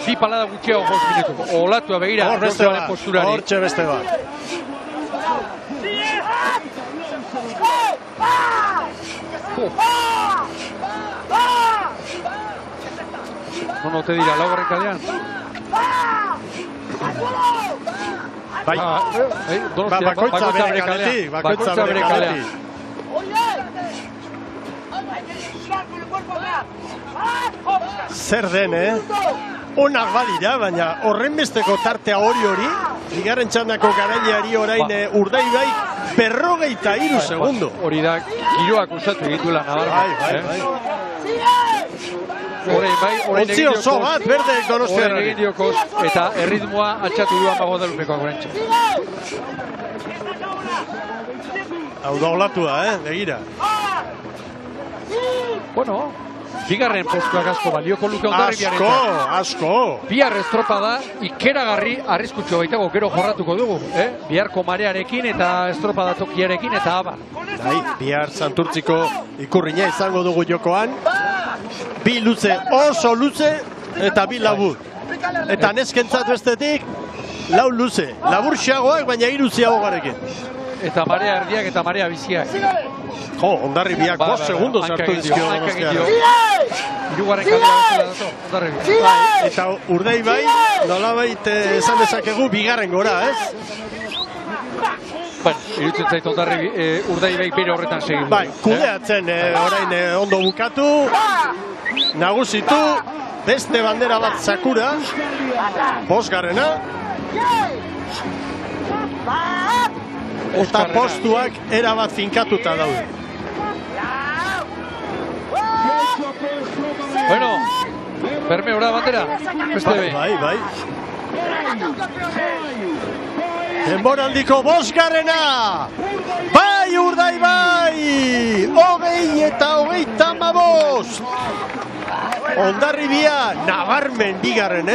2 palada gutxiago 5 minutu. Olatua begira, hor beste bat, posturari. hortxe beste bat. No te dira, laugarren kalean. Bai, bakoitza bere kaletik. Zer den, onak badira, baina horrenbesteko tartea hori, bigarren txandako garaileari orain Urdaibai 53 segundo. Hori da, giroak usatu egituela nabarmen. Bai. Ontzi oso bat, berde Donostiarrari. Egin diokoz, eta erritmoa altxatu duan bago dalupeko agorentxe. Hau da olatua, begira. Bueno, bigarren postuak asko balioko luke Hondarribiaren. Asko. Bihar estropada ikeragarri arriskutxo baitago gero jorratuko dugu, biharko marearekin eta estropada tokiarekin eta abar. Bai, bihar Santurtziko ikurrina izango dugu jokoan. 2 luze, oso luze, eta 2 labur. Eta neskentzat bestetik, 4 luze. Laburxagoak, baina 3 ziagogarekin. Eta marea erdiak eta marea biziak. Hondarribiak 5 segundos hartu dizkio Donostiarra. Hirugarren kalera bezala dato, Hondarribia. Eta Urdaibai, nolabait esan dezakegu bigarren gora, Bueno, irutzen zait Urdaibai bere horretan segidu. Bai, kudeatzen orain ondo bukatu, nagusitu, beste bandera bat Sakura, 5. Eta postuak erabat finkatuta daude. Bueno, berme hora bandera, beste behin. Bai. Denboraldiko 5. Bai, Urdaibai! 20 eta 35! Hondarribia nabarmen bigarren,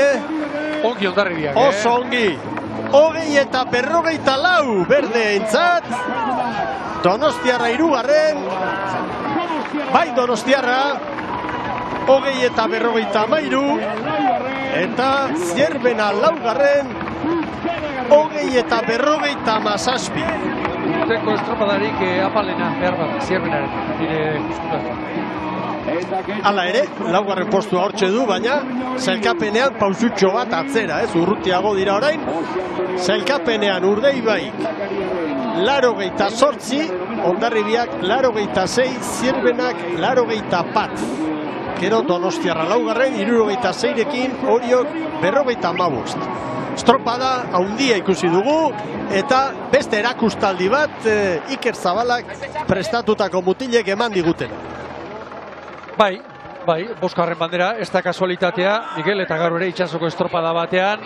Ongi Hondarribiak, Oso ongi. 20 eta 54 berdeentzat. Donostiarra 3. Bai, Donostiarra. 20 eta 53. Eta Zierbena 4. 20 eta 57. Urteko estropadarik apalena, behar bat, Zierbenaren, nire ikuskutatu. Hala ere, 4. postua hortxe du, baina sailkapenean pausutxo bat atzera, urrutiago dira orain. Sailkapenean Urdaibaik 88, Hondarribiak 86, Zierbenak 81. Gero Donostiarra 4, 76rekin, Oriok 55. Estropada handia ikusi dugu, eta beste erakustaldi bat Iker Zabalak prestatutako mutilek eman digutena. Bai, Bai, bosgarren bandera, ez da kasualitatea, Miguel, eta gaur ere itxasoko estropada batean,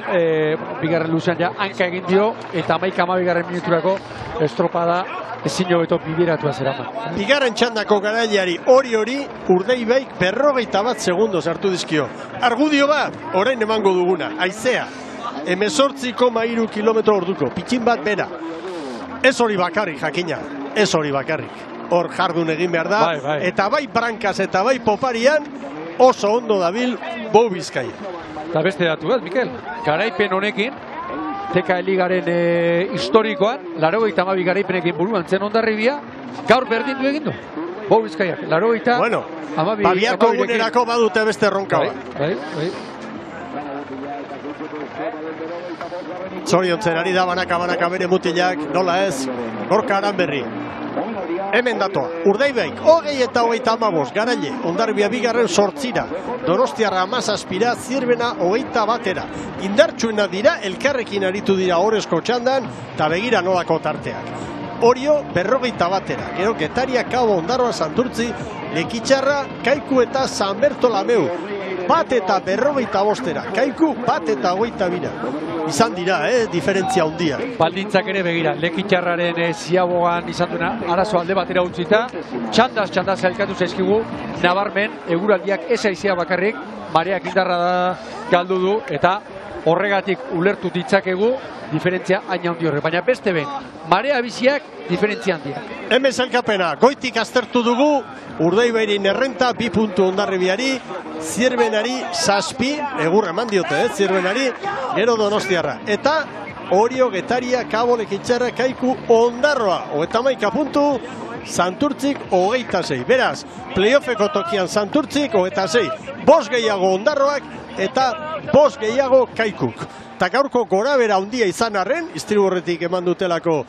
bigarren luzean ja hanka egin dio, eta 11-12 minuturako estropada ezin hobeto bideratua zeraman. Bigarren txandako garaileari hori Urdaibaik 51 segundos hartu dizkio. Argudio bat, orain emango duguna, haizea. 18,3 kilometro orduko, pitxin bat bera. Ez hori bakarrik, jakina, ez hori bakarrik. Hor jardun egin behar da, eta bai brankaz eta bai poparian oso ondo dabil Bou Bizkaia. Eta beste datu bat, Mikel, garaipen honekin, TK Ligaren historikoan, 82 garaipenekin buruan zen Hondarribia, gaur berdin du egin du. Bou Bizkaiak, 82. Bueno, babiako gunerako badute beste ronka bat. Bai. Zoriontzen ari da banaka bere mutilak, nola ez, Gorka Aranberri. Hemen datoa, Urdaibaik, 20 eta 35, garaile, Hondarribia bigarren 8, Donostiarra 17, Zierbena 21. Indartsuena dira, elkarrekin aritu dira Orezko txandan, eta begira nolako tarteak. Orio 21, gero Getaria, Kabo, Ondarroa, Santurtzi, Lekitxarra, Kaiku eta San Bertolameu. 1 eta 45, Kaiku 1 eta 22. Izan dira, diferentzia handia. Baldintzak ere begira, Lekitxarraren ziabogan izan duena arazo alde batera utzita, txandaz elkatu zaizkigu, nabarmen, eguraldiak ez aizea bakarrik, mareak indarra da galdu du, eta horregatik ulertu ditzakegu, diferentzia haina handi horre. Baina beste ben, marea biziak diferentzia handia. Hemen zelkapena, goitik aztertu dugu, Urdaibairen errenta, 2 puntu Hondarribiari, Zierbenari 7, egur eman diote, Zierbenari, gero Donostiarra. Eta Orio, Getaria, Kabo, Lekitxarra, Kaiku, Ondarroa, 31 puntu, Santurtzik 26. Beraz, playoffeko tokian Santurtzik 26. 5 gehiago Ondarroak eta 5 gehiago Kaikuk. Eta gaurko gora bera handia izan arren, Istriborretik eman dutelako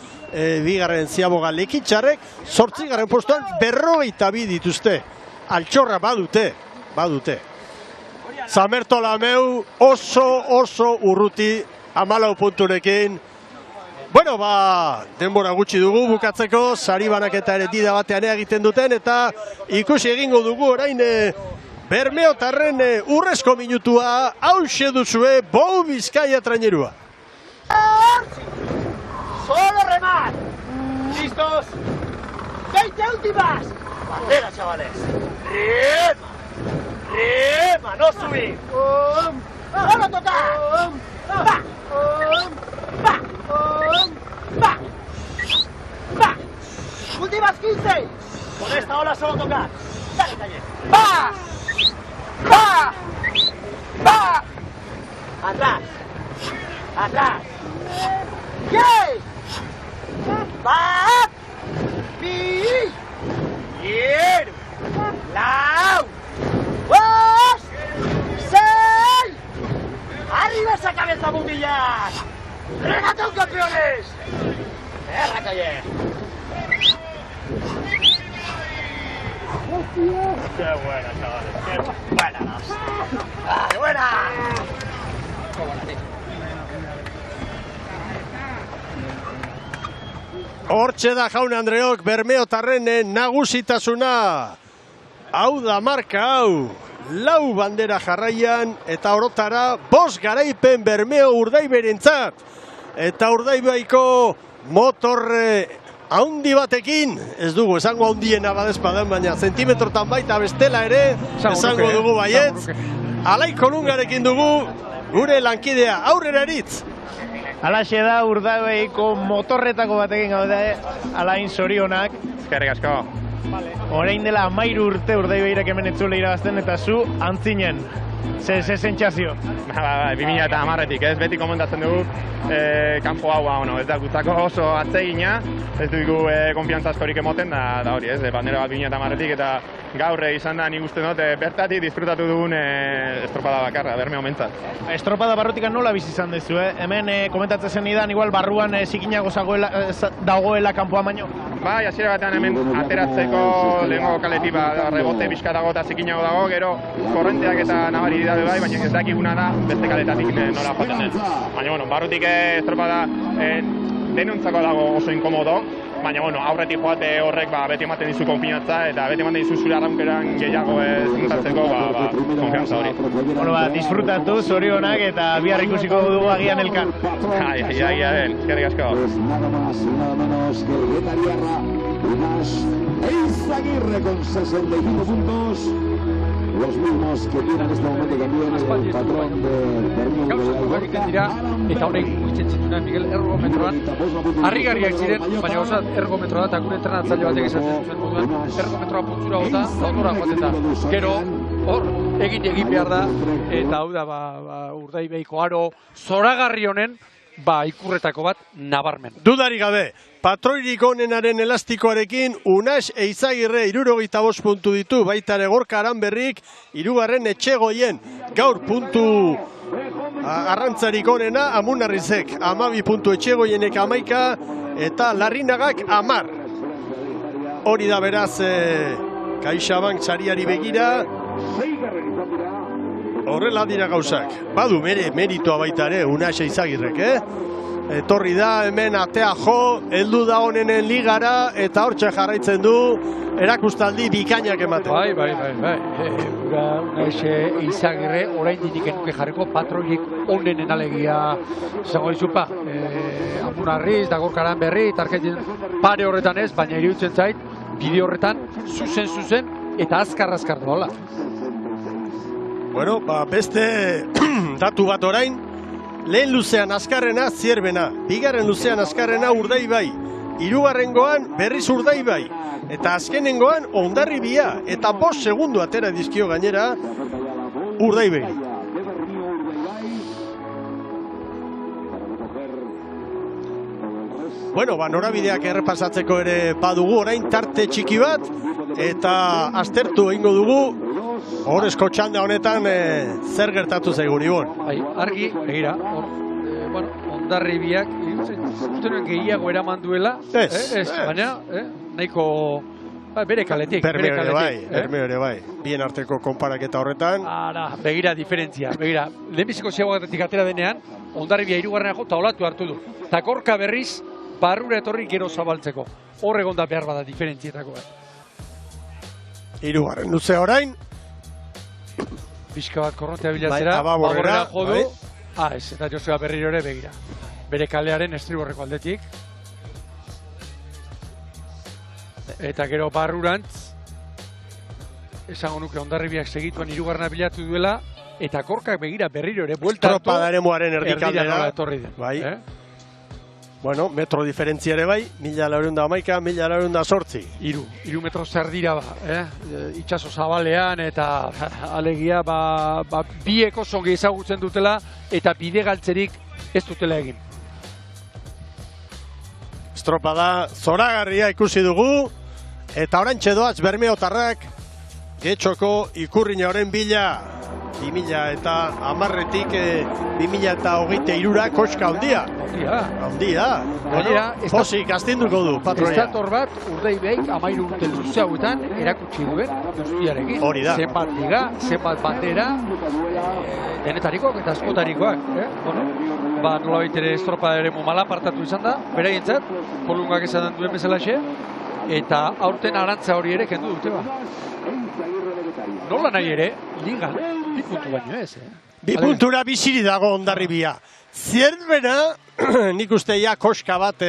bigarren ziaboga Lekitxarrek, 8. postuan 42 dituzte. Altxorra badute. San Bertolameu oso urruti 14 punturekin. Bueno, denbora gutxi dugu bukatzeko, sari banaketa ere dida batean egiten duten, eta ikusi egingo dugu orain Bermeotarren urrezko minutua, hauxe duzue Bou Bizkaia trainerua. Solo remar. ¿Listos? 20 últimas. Bandera, chavales. Rema, no subir. Solo tocar. Va. Últimas 15. Con esta ola solo tocar. Dale, taller. Va. Atrás. Yay. Va. Bien. Lau. 2. 6. Arriba esa cabeza, mundillas. Regatón, campeones. Erra, taller. Qué buena, chavales, qué buena. ¡Qué buena! Hortxe da jaun Andreok Bermeotarren nagusitasuna. Hau da marka hau. 4 bandera jarraian eta orotara 5 garaipen Bermeo Urdaiberentzat. Eta Urdaibaiko motor haundi batekin, ez dugu esango haundiena badezpadan, baina zentimetrotan baita bestela ere esango dugu baietz. Alaiko Lungarekin dugu gure lankidea aurrera eritz. Alaxe da Urdaibaiko motorretako batekin gaude, Alain zorionak. Eskerrik asko. Orain dela 13 urte Urdaibairak hemen etzule irabazten eta zu antzinen. Ze sentsazio? 2010etik, ez beti komentatzen dugu kanpo hau, ez da gutzako oso atsegina, ez dugu konfiantza askorik emoten, da hori, ez, bandera bat 2010etik eta gaur izan da nik uste dut bertatik disfrutatu dugun estropada bakarra, Bermeo mentzat. Estropada barrutik nola bizi izan dezu, hemen komentatzen zen idan, igual barruan zikinago dagoela kanpoa baino? Bai, hasiera batean hemen ateratzeko lehengo kaletik rebote pixka dago eta zikinago dago, gero korrenteak eta nabari dabe bai, baina ez dakiguna da beste kaletatik nola joaten den. Baina, barrutik estropada denuntzako dago oso inkomodo, baina, bueno, aurretik joate horrek beti ematen dizu konfiantza, eta beti ematen dizu zure arraunkeran gehiago zentratzeko, konfiantza hori. Bueno, disfrutatu, zorionak, eta bihar ikusiko dugu agian elkan. Ia den, eskerrik asko. Nada más, nada menos que el Getariarra, Eizaguirre con 65 puntos. Los mismos que tiene en este momento también el patrón de Bermúdez de Algorta. Eta honek ikusten zituen Miguel ergometroan harrigarriak ziren, baina gozat ergometroa eta gure entrenatzaile batek esaten zuen moduan ergometroa puntura gota, autora joaten da. Gero, hor, egin behar da, eta hau da, Urdaibaiko aro zoragarri honen, ikurretako bat nabarmen. Dudari gabe, patroirik onenaren elastikoarekin Unax Eizagirre 65 puntu ditu, baita ere Gorka Aranberrik 3. Etxegoien, gaur puntu arrantzarik onena Amunarrizek 12 puntu, Etxegoienek 11 eta Larrinagak 10. Hori da beraz CaixaBank sariari begira. Horrela dira gauzak. Badu meritoa baita ere Unax Eizagirrek, Etorri da hemen atea jo, heldu da honenen ligara eta hortxe jarraitzen du erakustaldi bikainak ematen. Bai. Unax Eizagirre orain dinik enuke jarriko patroiek onenen alegia zango dizupa. Amunarriz, da Gorka Aranberri, tarketin pare horretan ez, baina iruditzen zait, bide horretan zuzen eta azkar doala. Bueno, beste datu bat orain, lehen luzean azkarrena Zierbena, bigarren luzean azkarrena Urdaibai, hirugarrengoan berriz Urdaibai, eta azkenengoan Hondarribia, eta 5 segundu atera dizkio gainera Urdaibai. Bueno, norabideak errepasatzeko ere badugu orain tarte txiki bat, eta aztertu egingo dugu Horrezko txanda honetan zer gertatu zaigun, Ibon? Argi, begira, Hondarribiak, uste nuen gehiago eraman duela, baina, nahiko bere kaletik. Bermeo ere bai, bien arteko konparaketa horretan. Begira, diferentzia, begira, lehenbiziko ziagoatetik atera denean, Hondarribia 3. jota olatu hartu du. Eta Gorka berriz, barrura etorri gero zabaltzeko. Horregon da behar bada diferentzietako. 3. luze orain. Pixka bat korrontea bilatzera, baborrera jodu. Eta Joseba berriro ere begira. Bere kalearen estriborreko aldetik. Eta gero barrurantz, esango nuke Hondarribiak segituan 3. bilatu duela, eta Gorkak begira berriro ere buelta hartu. Estropada eremuaren erdikaldera. Etorri den. Bai. Bueno, metro diferentzia ere bai, 1411, 1408. 3 metro zer dira itxaso zabalean eta alegia biek oso ongi ezagutzen dutela eta bide galtzerik ez dutela egin. Estropada zoragarria ikusi dugu eta orantxe doaz Bermeotarrak Getxoko Ikurrinaoren bila 2010-tik 2023 koska handia. Handia. Pozik astinduko du patroia. Estator bat Urdaibaik 13 urte luze hauetan erakutsi duen guztiarekin. Hori da. Zenbat liga, zenbat bandera, denetarikoak eta askotarikoak. Nolabait ere estropada ere mala partatu izan da, beraientzat, kolungak esan duen bezalaxe, eta aurten arantza hori ere kendu dute ba. Nola nahi ere, ligan, 2 puntu baino ez. 2 puntura biziri dago Hondarribia. Zierbena, nik uste ja koska bat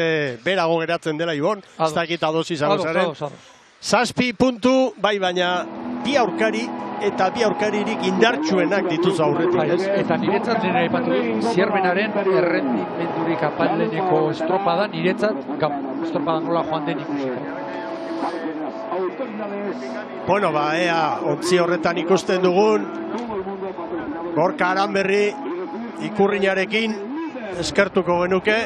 berago geratzen dela, Ibon, ez dakit ados izango zaren. 7 puntu, bai baina, 2 aurkari eta 2 aurkaririk indartsuenak dituz aurretik. Eta niretzat nire aipatu Zierbenaren errendimendurik apaleleneko estropada niretzat gau. Estropada nola joan den ikusiko. Bueno, ea, ontzi horretan ikusten dugun, Gorka Aranberri Ikurrinarekin eskertuko genuke,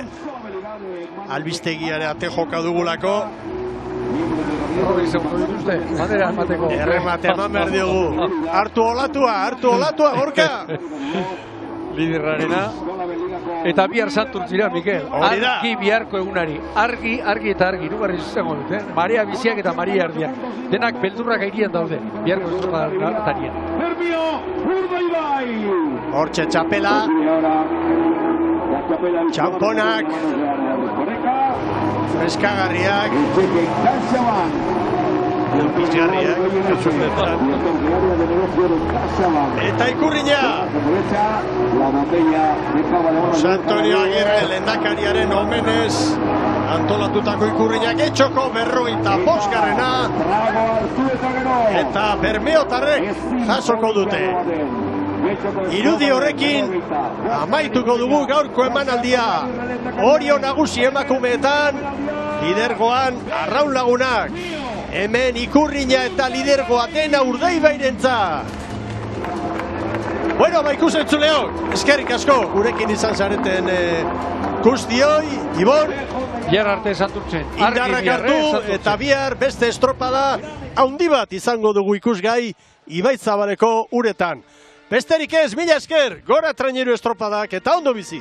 albistegiare ate joka dugulako. Erremate eman behar diogu. Hartu olatua, Gorka! Liderrarena. Eta bihar santurtzira, Mikel. Argi biharko egunari. Argi eta argi. Nugarri izango dut, Marea biziak eta Maria erdiak. Denak beldurrak airian daude. Biharko estropadaren atarien. Hortxe txapela. Txamponak. Freskagarriak. Pizgarriak, kasu honetan. Eta Ikurriña. Jose Antonio Agirre lehendakariaren omenez antolatutako Ikurriñak etxoko 45garrena. Eta Bermeotarrek jasoko dute. Irudi horrekin amaituko dugu gaurko emanaldia. Orio nagusi emakumeetan, lidergoan Arraun Lagunak. Hemen Ikurriña eta lidergoa dena Urdaibairentzat. Bueno, ikusentzuleo, eskerrik asko gurekin izan zareten guztioi, Ibon. Bihar arte Santurtzen. Indarrak hartu eta bihar beste estropada handi bat izango dugu ikusgai Ibaitzabaleko uretan. Besterik ez, mila esker, gora traineru estropadak eta ondo bizi.